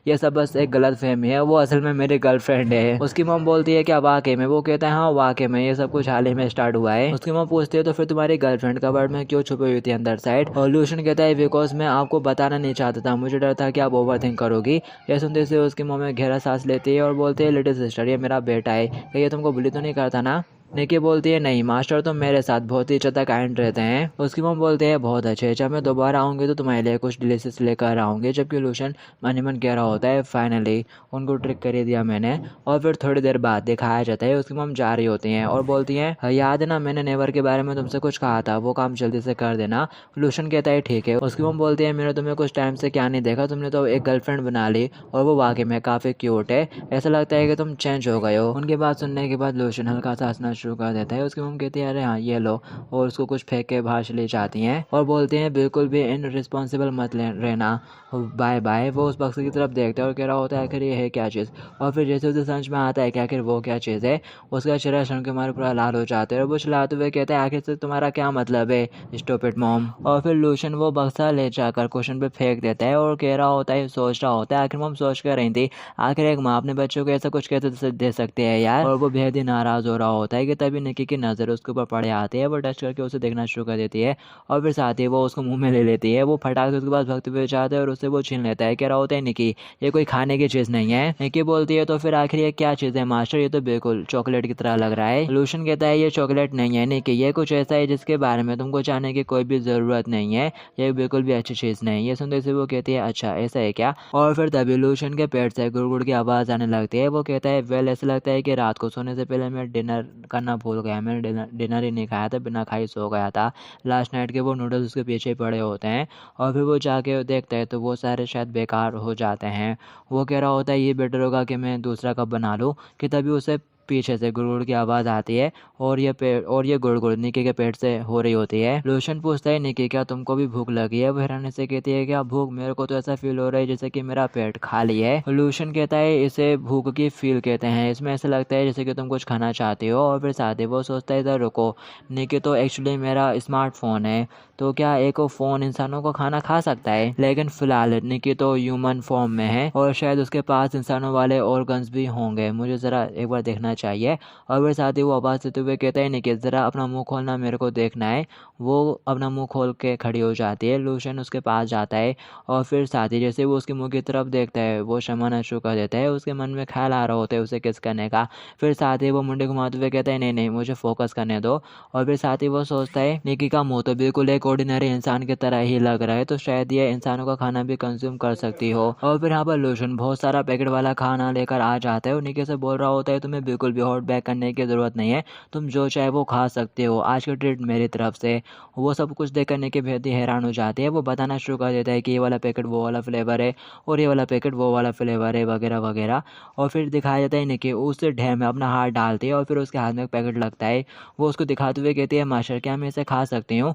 ये सब बस एक गलत फहमी है, वो असल में मेरी गर्लफ्रेंड है। उसकी मम बोलती है क्या वाकई में, वो कहता है हाँ वाकई में ये सब कुछ हाल ही में स्टार्ट हुआ है। उसकी मम पूछती है तो फिर तुम्हारी गर्लफ्रेंड कबर्ड में क्यों छुपी हुई थी अंदर साइड। और लूशन कहता है बिकॉज मैं आपको बताना नहीं चाहता था, मुझे डर था कि आप ओवर थिंक करोगी। यह सुनते से उसकी मम में गहरा सांस लेती है और बोलती है लिटिल सिस्टर ये मेरा बेटा है, ये तुमको बुली तो नहीं करता ना। निकी बोलती है नहीं मास्टर तो मेरे साथ बहुत ही ज़्यादा काइंड रहते हैं। उसकी मम बोलते हैं बहुत अच्छे, जब मैं दोबारा आऊँगी तो तुम्हारे लिए कुछ डिलीशियस लेकर आऊँगी। जबकि लूशन मन ही मन कह रहा होता है फाइनली उनको ट्रिक कर दिया मैंने। और फिर थोड़ी देर बाद दिखाया जाता है उसकी मम जा रही होती हैं और बोलती हैं याद है ना मैंने नेवर के बारे में तुमसे कुछ कहा था, वो काम जल्दी से कर देना। लूशन कहता है ठीक है। उसकी मम बोलती है मैंने तुम्हें कुछ टाइम से क्या नहीं देखा, तुमने तो एक गर्लफ्रेंड बना ली और वो वाकई में काफ़ी क्यूट है, ऐसा लगता है कि तुम चेंज हो गए हो। उनकी बात सुनने के बाद लूशन हल्का सा हंसना शुरू कर देता है। उसकी मम कहती है अरे हाँ ये लो, और उसको कुछ फेंक के बाहर चली जाती हैं और बोलते हैं बिल्कुल भी इनरिस्पॉन्सिबल मत रहना, बाय बाय। वो उस बक्से की तरफ देखता है और कह रहा होता है आखिर ये है क्या चीज़। और फिर जैसे उसे समझ में आता है कि आखिर वो क्या चीज़ है, उसका चेहरा सुन के मारे पूरा लाल हो जाता है और वो चिल्लाते हुए कहता है आखिर से तुम्हारा क्या मतलब है स्टूपिड मॉम। और फिर लूशन वो बक्सा ले जाकर क्वेश्चन पे फेंक देता है और कह रहा होता है सोच रहा होता है आखिर मॉम सोच कर रही थी आखिर एक माँ अपने बच्चों को ऐसा कुछ कैसे दे सकते हैं यार। और वो बेहद ही नाराज़ हो रहा होता है कि तभी निकी की नज़र उसके ऊपर पड़े आती है। वो टच करके उसे देखना शुरू कर देती है और फिर साथ ही वो उसको मुंह में ले लेती है। वो फटाक से उसके पास भगते हुए जाता है और उससे वो छीन लेता है। कह रहा होता है निकी ये कोई खाने की चीज़ नहीं है। निकी बोलती है तो फिर आखिर ये क्या चीज़ है मास्टर, ये तो बिल्कुल चॉकलेट की तरह लग रहा है। लूशन कहता है ये चॉकलेट नहीं है निकी, ये कुछ ऐसा है जिसके बारे में तुमको जानने की कोई भी ज़रूरत नहीं है, ये बिल्कुल भी अच्छी चीज़ नहीं। ये सुनते से वो कहती है अच्छा ऐसा है क्या। और फिर तभी लूशन के पेट से गुड़गुड़ की आवाज़ आने लगती है। वो कहता है वेल ऐसा लगता है कि रात को सोने से पहले मैं डिनर का करना भूल गया, मैंने डिनर ही नहीं खाया था, बिना खाई सो गया था। लास्ट नाइट के वो नूडल्स उसके पीछे ही पड़े होते हैं और फिर वो जाके देखता है तो वो सारे शायद बेकार हो जाते हैं। वो कह रहा होता है ये बेटर होगा कि मैं दूसरा कप बना लूँ, कि तभी उसे पीछे से गुड़गुड़ की आवाज़ आती है और ये गुड़गुड़ निकी के पेट से हो रही होती है। लूशन पूछता है निकी क्या तुमको भी भूख लगी है? वो हैरानी से कहती है क्या भूख? मेरे को तो ऐसा फील हो रहा है जैसे कि मेरा पेट खाली है। लूशन कहता है इसे भूख की फील कहते हैं, इसमें ऐसा लगता है जैसे कि तुम कुछ खाना चाहती हो। और फिर साथ ही वो सोचता है इधर रुको, निकी तो एक्चुअली मेरा स्मार्टफोन है, तो क्या एक फ़ोन इंसानों को खाना खा सकता है? लेकिन फिलहाल निकी तो ह्यूमन फॉर्म में है और शायद उसके पास इंसानों वाले ऑर्गन्स भी होंगे, मुझे ज़रा एक बार देखना चाहिए। और फिर साथ ही वो आवाज़ देते हुए कहता है निकी ज़रा अपना मुंह खोलना, मेरे को देखना है। वो अपना मुंह खोल के खड़ी हो जाती है। लूशन उसके पास जाता है और फिर साथ ही जैसे वो उसके मुंह की तरफ देखता है वो शर्माना शुरू कर देता है। उसके मन में ख्याल आ रहा होता है उसे किस करने का। फिर साथ ही वो मुंडी घुमाते हुए कहता है नहीं नहीं मुझे फोकस करने दो। और फिर साथ ही वो सोचता है निकी का मुंह तो बिल्कुल एक ऑर्डिनरी इंसान की तरह ही लग रहा है, तो शायद ये इंसानों का खाना भी कंज्यूम कर सकती हो। और फिर यहाँ पर लूशन बहुत सारा पैकेट वाला खाना लेकर आ जाता है और निकी से बोल रहा होता है तुम्हें बिल्कुल भी हॉट बैग करने की ज़रूरत नहीं है, तुम जो चाहे वो खा सकते हो, आज की ट्रीट मेरी तरफ से। वो सब कुछ देख कर निकी बेहद ही हैरान हो जाती है। वो बताना शुरू कर देता है कि ये वाला पैकेट वो वाला फ्लेवर है और ये वाला पैकेट वो वाला फ्लेवर है वगैरह वगैरह। और फिर दिखाया जाता है निकी उस ढेर में अपना हाथ डालती है और फिर उसके हाथ में एक पैकेट लगता है। वो उसको दिखाते हुए कहती है मास्टर क्या मैं इसे खा सकती हूँ?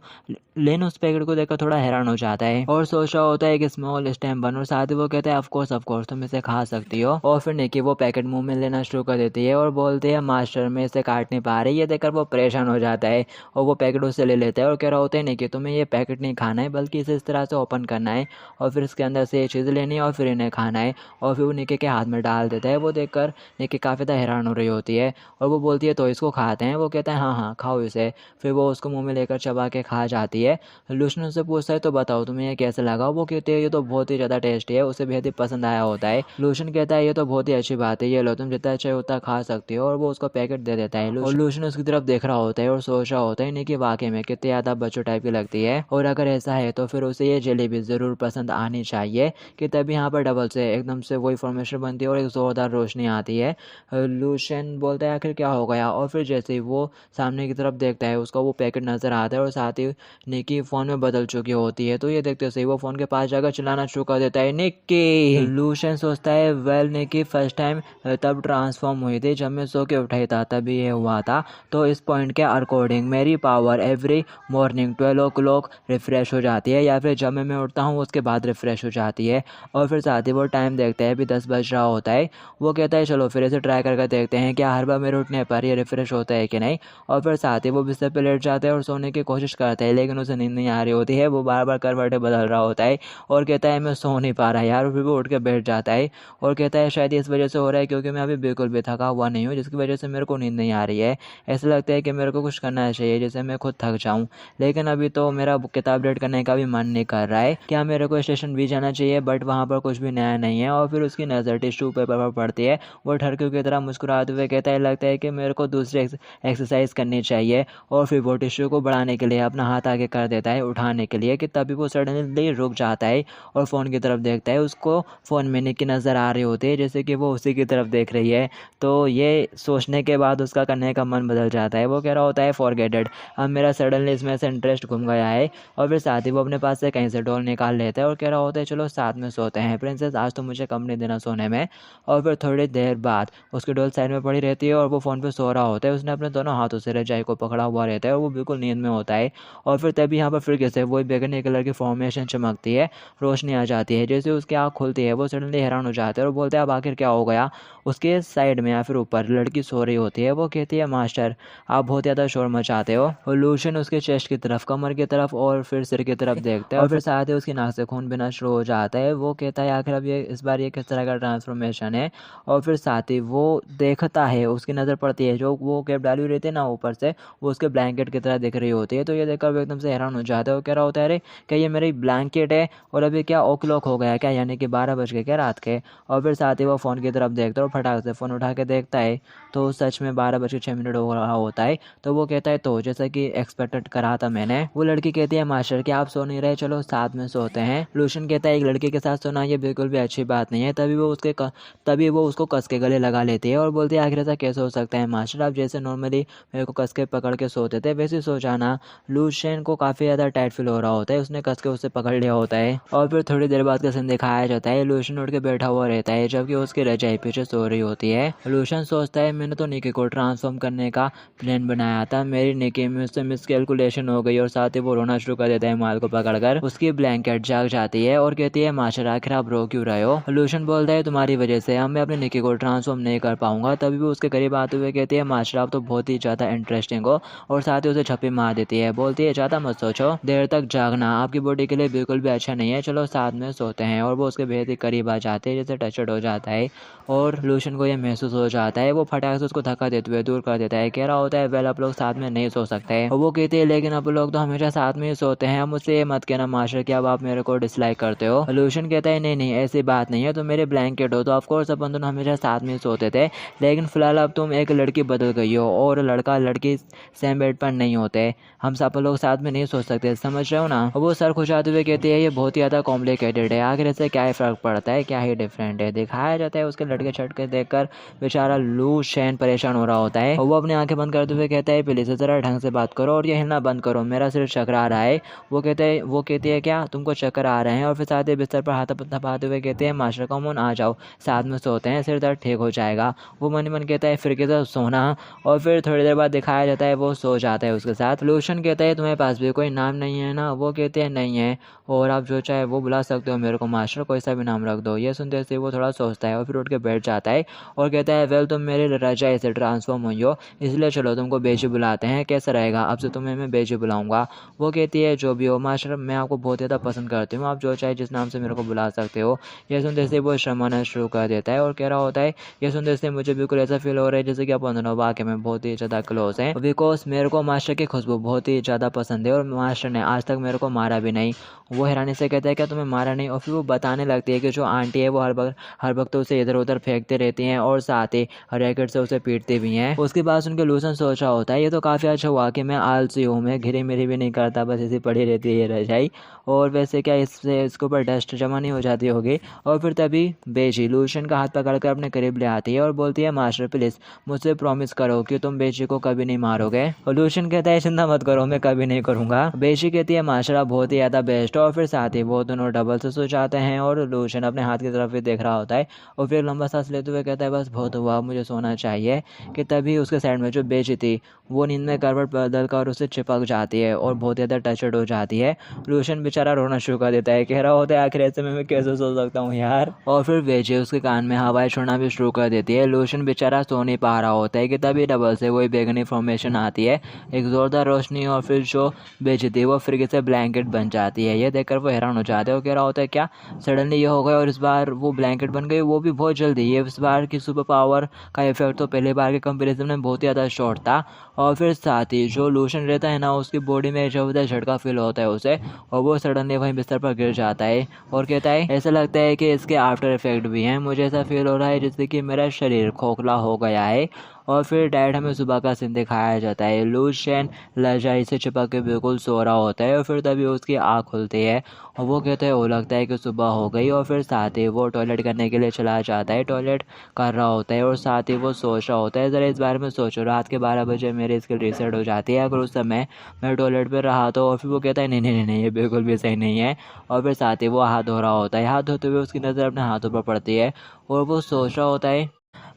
लेन उस पैकेट को देखकर थोड़ा हैरान हो जाता है और सोच रहा होता है कि स्मॉल स्टैम्प बन, और साथ ही वो कहता है ऑफ कोर्स तुम इसे खा सकती हो। और फिर निकी वो पैकेट मुंह में लेना शुरू कर देती है और बोलती है मास्टर मैं इसे काट नहीं पा रही। ये देखकर वो परेशान हो जाता है और वो पैकेट उससे ले लेता है और कह रहा होता है निकी तुम्हें ये पैकेट नहीं खाना है बल्कि इसे इस तरह से ओपन करना है और फिर इसके अंदर से ये चीज़ लेनी है और फिर इन्हें खाना है। और फिर वो निकी के हाथ में डाल देता है। वो देखकर निकी काफ़ी ज़्यादा हैरान हो रही होती है और वो बोलती है तो इसको खाते हैं? वो कहता है हाँ हाँ खाओ इसे। फिर वो उसको मुँह में लेकर चबा के खा जाती है। लूशन उससे पूछता है तो बताओ तुम्हें ये कैसे लगा? वो कहती है ये तो बहुत ही ज़्यादा टेस्टी है, उसे बेहद ही पसंद आया होता है। लूशन कहता है ये तो बहुत ही अच्छी बात है, ये लो तुम जितना चाहे उतना खा सकती हो। और वो उसको पैकेट दे देता है और लूशन उसकी तरफ देख रहा होता है और सोच रहा होता है नहीं कि वाकई में कितनी ज़्यादा बच्चों टाइप की लगती है और अगर ऐसा है तो फिर उसे ये जलेबी ज़रूर पसंद आनी चाहिए। कि तभी यहाँ पर डबल से एकदम से वही फॉर्मेशन बनती है और एक ज़ोरदार रोशनी आती है। लूशन बोलता है आखिर क्या हो गया? और फिर जैसे ही वो सामने की तरफ देखता है उसको वो पैकेट नज़र आता है और साथ ही निकी फ़ोन में बदल चुकी होती है। तो ये देखते सही वो फ़ोन के पास जाकर चिल्लाना शुरू कर देता है निकी। लूशन सोचता है वेल निकी फर्स्ट टाइम तब ट्रांसफॉर्म हुई थी जब मैं सो के उठाई था, तभी ये हुआ था। तो इस पॉइंट के अकॉर्डिंग मेरी power every morning 12 o'clock refresh हो जाती है या फिर जब मैं उठता हूँ उसके बाद रिफ़्रेश हो जाती है। और फिर साथ ही वो टाइम देखते हैं अभी 10 बज रहा होता है। वो कहता है चलो फिर इसे ट्राई करके देखते हैं क्या हर बार मेरे उठने पर ये रिफ़्रेश होता है कि नहीं। और फिर साथ ही वो बिस्तर पर लेट जाता है और सोने की कोशिश करता है लेकिन उसे नींद नहीं आ रही होती है। वो बार बार करवटें बदल रहा होता है और कहता है मैं सो नहीं पा रहा यार। और फिर वो उठ के बैठ जाता है और कहता है शायद इस वजह से हो रहा है क्योंकि मैं अभी बिल्कुल भी थका हुआ नहीं हूँ, जिसकी वजह से मेरे को नींद नहीं आ रही है। ऐसा लगता है कि मेरे को कुछ करना चाहिए जिससे मैं खुद थक जाऊँ, लेकिन अभी तो मेरा किताब रीड करने का भी मन नहीं कर रहा है। क्या मेरे को स्टेशन भी जाना चाहिए? बट वहाँ पर कुछ भी नया नहीं है। और फिर उसकी नज़र टिश्यू पेपर पर पड़ती है। वो ठरकियों की तरह मुस्कुराते हुए कहता है लगता है कि मेरे को दूसरी एक्सरसाइज करनी चाहिए। और फिर वो टिश्यू को बढ़ाने के लिए अपना हाथ आगे कर देता है उठाने के लिए कि तभी वो सडनली रुक जाता है और फ़ोन की तरफ देखता है। उसको फ़ोन में निकी नज़र आ रही होती है जैसे कि वो उसी की तरफ देख रही है। तो ये सोचने के बाद उसका करने का मन बदल जाता है। वो कह रहा होता है फॉरगेट इट, अब मेरा सडनली इसमें से इंटरेस्ट घूम गया है। और फिर साथ ही वो अपने पास से कहीं से डॉल निकाल लेता है और कह रहा होता है चलो साथ में सोते हैं प्रिंसेस, आज तो मुझे कंपनी देना सोने में। और फिर थोड़ी देर बाद उसकी डॉल साइड में पड़ी रहती है और वो फ़ोन पे सो रहा होता है। उसने अपने दोनों हाथों से रजाई को पकड़ा हुआ रहता है और वो बिल्कुल नींद में होता है। और फिर तभी यहाँ पर फिर कैसे वही बैगनी कलर की फॉर्मेशन चमकती है, रोशनी आ जाती है। जैसे उसकी आँख खुलती है वो सडनली हैरान हो जाते हैं और बोलते हैं अब आखिर क्या हो गया। उसके साइड में या फिर ऊपर लड़की सो रही होती है। वो कहती है मास्टर आप बहुत ज़्यादा शोर मचाते हो। और लूशन उसके चेस्ट की तरफ, कमर की तरफ और फिर सिर की तरफ देखता है और फिर साथ ही उसकी नाक से खून बहना शुरू हो जाता है। वो कहता है आखिर अब ये इस बार ये किस तरह का ट्रांसफॉर्मेशन है। और फिर साथ ही वो देखता है, उसकी नज़र पड़ती है जो वो कैप डाली हुई रहती है ना ऊपर से, वो उसके ब्लैंकेट की तरह दिख रही होती है। तो ये देखकर वो एकदम से हैरान हो जाता है और कह रहा होता है अरे क्या ये मेरी ब्लैंकेट है और अभी क्या ओ क्लॉक हो गया क्या, यानी कि 12 बज गए क्या रात के। और फिर साथ ही वो फ़ोन की तरफ देखता है और फटाक से फ़ोन उठा के देखता है तो सच में 12:06 हो रहा होता है। तो वो कहता है तो जैसा कि एक्सपेक्टेड करा था मैंने। वो लड़की कहती है मास्टर क्या आप सो नहीं रहे, चलो साथ में सोते हैं। लूशन कहता है एक लड़के के साथ सोना ये बिल्कुल भी अच्छी बात नहीं है। तभी वो उसको कस के गले लगा लेती है और बोलती है आखिर ऐसा कैसे हो सकता है मास्टर, आप जैसे नॉर्मली मेरे को कस के पकड़ के सोते थे वैसे सो जाना। लूशन को काफ़ी ज़्यादा टाइट फील हो रहा होता है, उसने कस के उसे पकड़ लिया होता है। और फिर थोड़ी देर बाद का सीन दिखाया जाता है, लूशन उठ के बैठा हुआ रहता है जबकि उसकी रजाई पीछे सो रही होती है। लूशन सोचता है मैंने तो निकी को ट्रांसफॉर्म करने का प्लान बनाया था, मेरी निकी में उससे मिसकैलकुलेशन हो गई और साथ ही वो रोना शुरू कर देता है माल को पकड़कर। उसकी ब्लैंकेट जाग जाती है और कहती है मास्टर आखिर आप रो क्यों रहे हो। लूशन बोलता है तुम्हारी वजह से अब मैं अपनी निकी को ट्रांसफॉर्म नहीं कर पाऊंगा। तभी वो उसके करीब आते हुए कहती है मास्टर आप तो बहुत ही ज़्यादा इंटरेस्टिंग हो, और साथ ही उसे झप्पी मार देती है। बोलती है ज़्यादा मत सोचो, देर तक जागना आपकी बॉडी के लिए बिल्कुल भी अच्छा नहीं है, चलो साथ में सोते हैं। और वो उसके बेहद ही करीब आ जाते हैं, जैसे टचड हो जाता है और लूशन को ये महसूस हो जाता है। वो फटाक से उसको धक्का देते हुए दूर कर देता है, कह रहा होता है वेल आप लोग साथ में नहीं सो सकते। और वो कहती है लेकिन आप लोग तो हमेशा साथ में ही सोते हैं, अब मुझसे ये मत कहना मास्टर कि अब आप मेरे को डिसलाइक करते हो। लूशन कहता है नहीं ऐसी बात नहीं है, तुम मेरे ब्लैंकेट हो तो ऑफकोर्स अपन दोनों हमेशा साथ में ही सोते थे, लेकिन फिलहाल अब तुम एक लड़की बदल गई हो और लड़का लड़की सेम बेड पर नहीं होते, हम सब लोग साथ में नहीं सोच सकते, समझ रहे हो ना। वो सर खुजाते हुए कहती है ये बहुत ही ज़्यादा कॉम्प्लिकेटेड है, आखिर इससे क्या ही फ़र्क पड़ता है, क्या ही डिफरेंट है। दिखाया जाता है उसके लड़के छटके देखकर बेचारा लूशन परेशान हो रहा होता है और वो अपनी आंखें बंद करते हुए कहता है प्लीज़ ज़रा ढंग से बात करो और ये हिलना बंद करो, मेरा सिर चकरा रहा है। वो कहती है क्या तुमको चक्कर आ रहे हैं, और फिर साथ ही बिस्तर पर हाथ थपाते हुए कहते हैं मास्टर कॉमन आ जाओ साथ में सोते हैं, सिर दर्द ठीक हो जाएगा। वो मन ही मन कहता है फिर कैसा सोना, और फिर थोड़ी देर बाद दिखाया जाता है वो सो जाता है उसके साथ। लूशन कहता है तुम्हारे पास भी कोई नाम नहीं है ना। वो कहते हैं नहीं है, और आप जो चाहे वो बुला सकते हो मेरे को मास्टर, कोई सा भी नाम रख दो। ये सुनते से वो थोड़ा सोचता है और फिर उठ के बैठ जाता है और कहता है वेल तुम मेरे रजाई से ट्रांसफॉर्म हुई हो, इसलिए चलो तुमको बेजी बुलाते हैं, कैसा रहेगा, अब से तुम्हें मैं बेजी बुलाऊंगा। वो कहती है जो भी हो मास्टर मैं आपको बहुत ज़्यादा पसंद करती हूँ, आप जो चाहे जिस नाम से मेरे को बुला सकते हो। यह सुनते से वो शर्माना शुरू कर देता है और कह रहा होता है ये सुनते से मुझे बिल्कुल ऐसा फील हो रहा है जैसे कि अपन दोनों वाकई में बहुत ही ज़्यादा क्लोज हैं, बिकॉज मेरे को मास्टर की खुशबू बहुत ही ज़्यादा पसंद है और मास्टर ने आज तक मेरे को मारा भी नहीं। वो हैरानी से कहता है क्या तुम्हें मारा नहीं, और फिर वो बताने लगती है कि जो आंटी है वो हर वक्त उसे इधर उधर फेंकते रहती हैं और साथ ही रैकेट से उसे पीटते भी हैं। उसके बाद सुनकर लूसन सोच रहा होता है ये तो काफ़ी अच्छा हुआ कि मैं आलसी हूँ, मैं घिरी मेरी भी नहीं करता, बस ऐसी पड़ी रहती है रजाई, और वैसे क्या इससे इसके ऊपर डस्ट जमा नहीं हो जाती होगी। और फिर तभी बेजी लूशन का हाथ पकड़कर अपने करीब ले आती है और बोलती है मास्टर प्लीज़ मुझसे प्रॉमिस करो कि तुम बेजी को कभी नहीं मारोगे। और लूशन कहता है चिंता मत करो मैं कभी नहीं करूँगा। बेजी कहती है मास्टर आप बहुत ही ज़्यादा बेस्ट, और फिर साथ ही वो दोनों डबल से सो जाते हैं और लूशन अपने हाथ की तरफ भी देख रहा होता है और फिर लंबा सांस लेते हुए कहता है बस बहुत हुआ मुझे सोना चाहिए। कि तभी उसके साइड में जो बेची थी वो नींद में करवट बदल कर उससे चिपक जाती है और बहुत ज़्यादा टचड हो जाती है। लूशन बेचारा रोना शुरू कर देता है, कह रहा होता है आखिर ऐसे में मैं कैसे सो सकता हूँ यार। और फिर बेची उसके कान में हवाएं छोड़ना भी शुरू कर देती है। लूशन बेचारा सो नहीं पा रहा होता है कि तभी डबल से वही बैगनी फॉर्मेशन आती है, एक जोरदार रोशनी, और फिर जो बेची थी वो फिर से ब्लैंकेट बन जाती है। ये देखकर वो हैरान हो जाते हैं और कह रहा होता है क्या सडनली ये हो गया, और इस बार वो ब्लैंकेट बन गई वो भी बहुत जल्दी। ये इस बार की सुपर पावर का इफेक्ट तो पहले बार के कंपैरिजन में बहुत ही ज़्यादा शॉर्ट था। और फिर साथ ही जो लूशन रहता है ना उसकी बॉडी में जबरदस्त झटका फील होता है उसे, और वो सडनली वहीं बिस्तर पर गिर जाता है और कहता है ऐसा लगता है कि इसके आफ्टर इफेक्ट भी हैं, मुझे ऐसा फील हो रहा है जैसे कि मेरा शरीर खोखला हो गया है। और फिर डायरेक्ट हमें सुबह का सीन दिखाया जाता है, लूशन रजाई से चिपक के बिल्कुल सो रहा होता है और फिर तभी उसकी आँख खुलती है और वो कहता है वो लगता है कि सुबह हो गई। और फिर साथ ही वो टॉयलेट करने के लिए चला जाता है, टॉयलेट कर रहा होता है और साथ ही वो सोच रहा होता है ज़रा इस बारे में सोचो रात के 12 बजे मेरी स्किल रीसेट हो जाती है अगर उस समय मैं टॉयलेट पर रहा तो। और फिर वो कहता है नहीं नहीं नहीं नहीं ये बिल्कुल भी सही नहीं है। और फिर साथ ही वो हाथ धो रहा होता है, हाथ धोते हुए उसकी नज़र अपने हाथों पर पड़ती है और वो सोच रहा होता है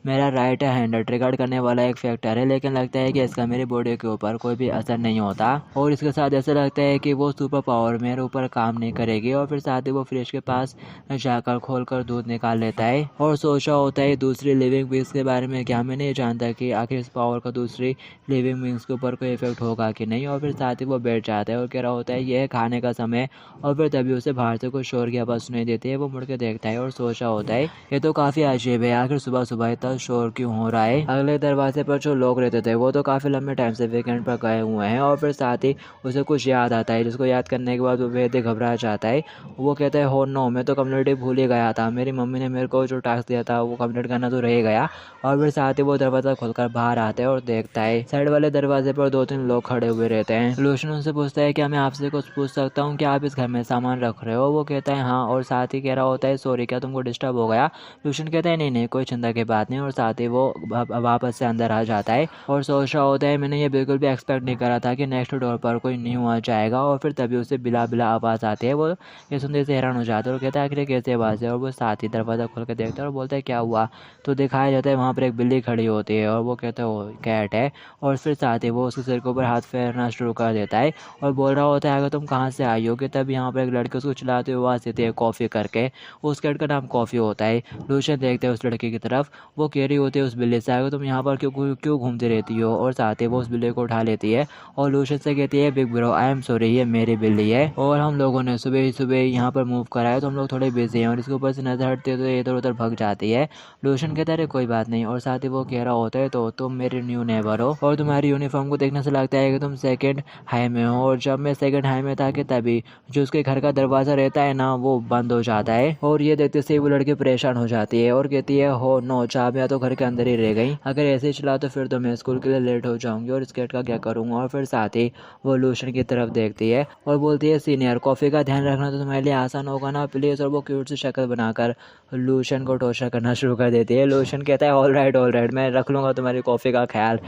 मेरा राइट हैंड ट्रिगर करने वाला एक फैक्टर है, लेकिन लगता है कि इसका मेरी बॉडी के ऊपर कोई भी असर नहीं होता। और इसके साथ ऐसा लगता है कि वो सुपर पावर मेरे ऊपर काम नहीं करेगी। और फिर साथ ही वो फ्रिज के पास जाकर खोलकर दूध निकाल लेता है और सोचा होता है दूसरी लिविंग बींग्स के बारे में क्या मैं नहीं जानता कि आखिर इस पावर का दूसरी लिविंग बींग्स के ऊपर कोई इफेक्ट होगा कि नहीं। और फिर साथ ही वो बैठ जाता है और कह रहा होता है यह खाने का समय। और फिर तभी उसे बाहर से कुछ शोर की आवाज़ सुनाई देती है, वो मुड़ के देखता है और सोचा होता है ये तो काफ़ी अजीब है, आखिर सुबह सुबह इतना ऐसा शोर क्यों हो रहा है। अगले दरवाजे पर जो लोग रहते थे वो तो काफ़ी लंबे टाइम से वीकेंड पर गए हुए हैं और फिर साथ ही उसे कुछ याद आता है, जिसको याद करने के बाद वो बेहद ही घबरा जाता है। वो कहता है, हो नो, मैं तो कम्युनिटी भूल ही गया था, मेरी मम्मी ने मेरे को जो टास्क दिया था वो कंप्लीट करना तो रह ही गया। और फिर साथ ही वो दरवाज़ा खोलकर बाहर आता है और देखता है साइड वाले दरवाजे पर 2-3 लोग खड़े हुए रहते हैं। लूशन उनसे पूछता है, क्या मैं आपसे कुछ पूछ सकता हूँ, क्या आप इस घर में सामान रख रहे हो। वो कहता है हाँ, और साथ ही कह रहा होता है, सॉरी क्या तुमको डिस्टर्ब हो गया। लूशन कहता है, नहीं नहीं कोई चिंता की बात नहीं, और साथ ही वो वापस से अंदर आ जाता है और सोच रहा होता है, मैंने ये बिल्कुल भी एक्सपेक्ट नहीं करा था कि नेक्स्ट डोर पर कोई न्यू आ जाएगा। और फिर तभी उसे बिला बिला आवाज़ आती है। वो ये सुनते से हैरान हो जाता है और कहता है, आखिर कैसे आवाज़ है। और वो साथ ही दरवाज़ा खोल कर देखता है और बोलता है, क्या हुआ। तो दिखाया जाता है वहाँ पर एक बिल्ली खड़ी होती है और वो कहता है वो कैट है। और फिर साथ ही वो उसके सिर के ऊपर हाथ फेरना शुरू कर देता है और बोल रहा होता है, अगर तुम कहाँ से आई हो। कि तब यहाँ पर एक लड़की उसको चिल्लाते हुए आवाज़ देती है, कॉफ़ी करके। उस कैट का नाम कॉफ़ी होता है। लूशन देखते हैं उस लड़की की तरफ, वो कह रही होती है उस बिल्ली से, अगर तुम यहाँ पर क्यों क्यों घूमती रहती हो। और साथ ही वो उस बिल्ली को उठा लेती है और लूशन से कहती है, big bro I am sorry, ये मेरी बिल्ली है और हम लोगों ने सुबह ही सुबह यहाँ पर मूव करा है, तो हम लोग थोड़े बिजी हैं। और इसके ऊपर से नजर हटते तो इधर उधर भग जाती है। लूशन कहता है, कोई बात नहीं। और साथ ही वो कह रहा होता है, तो तुम मेरे न्यू नेबर हो और तुम्हारी यूनिफॉर्म को देखने से लगता है कि तुम सेकंड हाई में हो। और जब मैं सेकंड हाई में था कि तभी जो उसके घर का दरवाज़ा रहता है ना, वो बंद हो जाता है। और ये देखते से वो लड़की परेशान हो जाती है और कहती है, हो नो, चाबियाँ तो घर के अंदर ही रह गई, अगर ऐसे ही चला तो फिर तो मैं स्कूल के लिए लेट हो जाऊंगी और इस कैट का क्या करूँगा। और फिर साथ ही वो लूशन की तरफ देखती है और बोलती है, सीनियर कॉफ़ी का ध्यान रखना तो तुम्हारे लिए आसान होगा ना प्लीज़। और वो क्यूट सी शक्ल बनाकर लूशन को टॉर्चर करना शुरू कर देती है। लूशन कहता है, ऑल राइट मैं रख लूँगा तुम्हारी कॉफ़ी का ख्याल,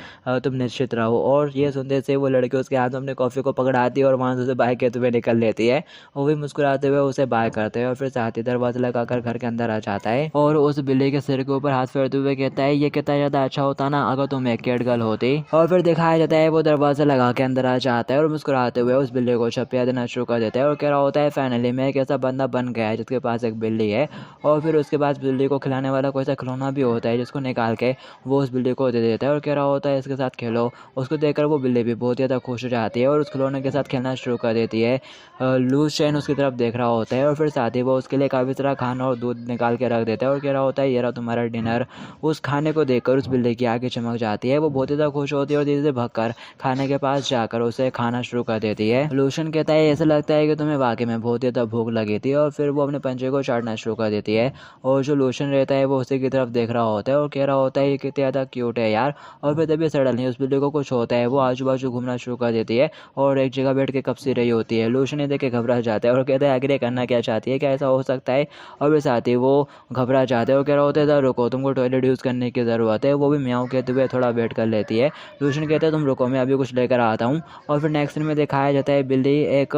तुम निश्चित रहो। और ये सुनते से वो लड़की उसके हाथ में अपनी कॉफ़ी को पकड़ाती है और वहाँ से उसे बाय कहते हुए निकल लेती है। वो भी मुस्कुराते हुए उसे बाय करते हैं और फिर साथ ही दरवाजा लगाकर घर के अंदर आ जाता है और उस बिल्ली के सिर के ऊपर हाथ फेरते हुए कहता है, ये कितना ज़्यादा अच्छा होता ना अगर तुम एक कैट गर्ल होती। और फिर दिखाया जाता है वो दरवाजा लगा के अंदर आ जाता है और मुस्कुराते हुए उस बिल्ली को छप्पियाँ देना शुरू कर देता है और कह रहा होता है, फाइनली मैं एक ऐसा बंदा बन गया है जिसके पास एक बिल्ली है। और फिर उसके पास बिल्ली को खिलाने वाला कोई सा खिलौना भी होता है जिसको निकाल के वो उस बिल्ली को दे देता है और कह रहा होता है, इसके साथ खेलो। उसको देखकर वो बिल्ली भी बहुत ज़्यादा खुश हो जाती है और उस खिलौने के साथ खेलना शुरू कर देती है। लूशन उसकी तरफ देख रहा होता है और फिर साथ ही वो उसके लिए काफ़ी सारा खाना और दूध निकाल के रख देता है और कह रहा होता है, ये रहा तुम्हारा डिनर। उस खाने को देखकर उस बिल्ली की आंखें चमक जाती है, वो बहुत ज़्यादा खुश होती है और धीरे से भगकर खाने के पास जाकर उसे खाना शुरू कर देती है। लूशन कहता है, ऐसा लगता है कि तुम्हें वाकई में बहुत ज़्यादा भूख लगी थी। और फिर वो अपने पंजे को चाटना शुरू कर देती है और जो लूशन रहता है वो उसी की तरफ देख रहा होता है और कह रहा होता है, ये कितनी ज़्यादा क्यूट है यार। और फिर तभी सडनली उस बिल्ली को कुछ होता है, वो आजू बाजू घूमना शुरू कर देती है और एक जगह बैठ के कपसी रही होती है। लूशन ये देख के घबरा जाता है और कहता है, आखिर ये करना क्या चाहती है, क्या ऐसा हो सकता है। और फिर साथ ही वो घबरा जाते हैं और कह रहा होता है, रुको, तुमको टॉयलेट यूज़ करने की ज़रूरत है। वो भी म्याऊं कहते हुए थोड़ा वेट कर लेती है। लूशन कहता है, तुम रुको, मैं अभी कुछ लेकर आता हूँ। और फिर नेक्स्ट सीन में दिखाया जाता है बिल्ली एक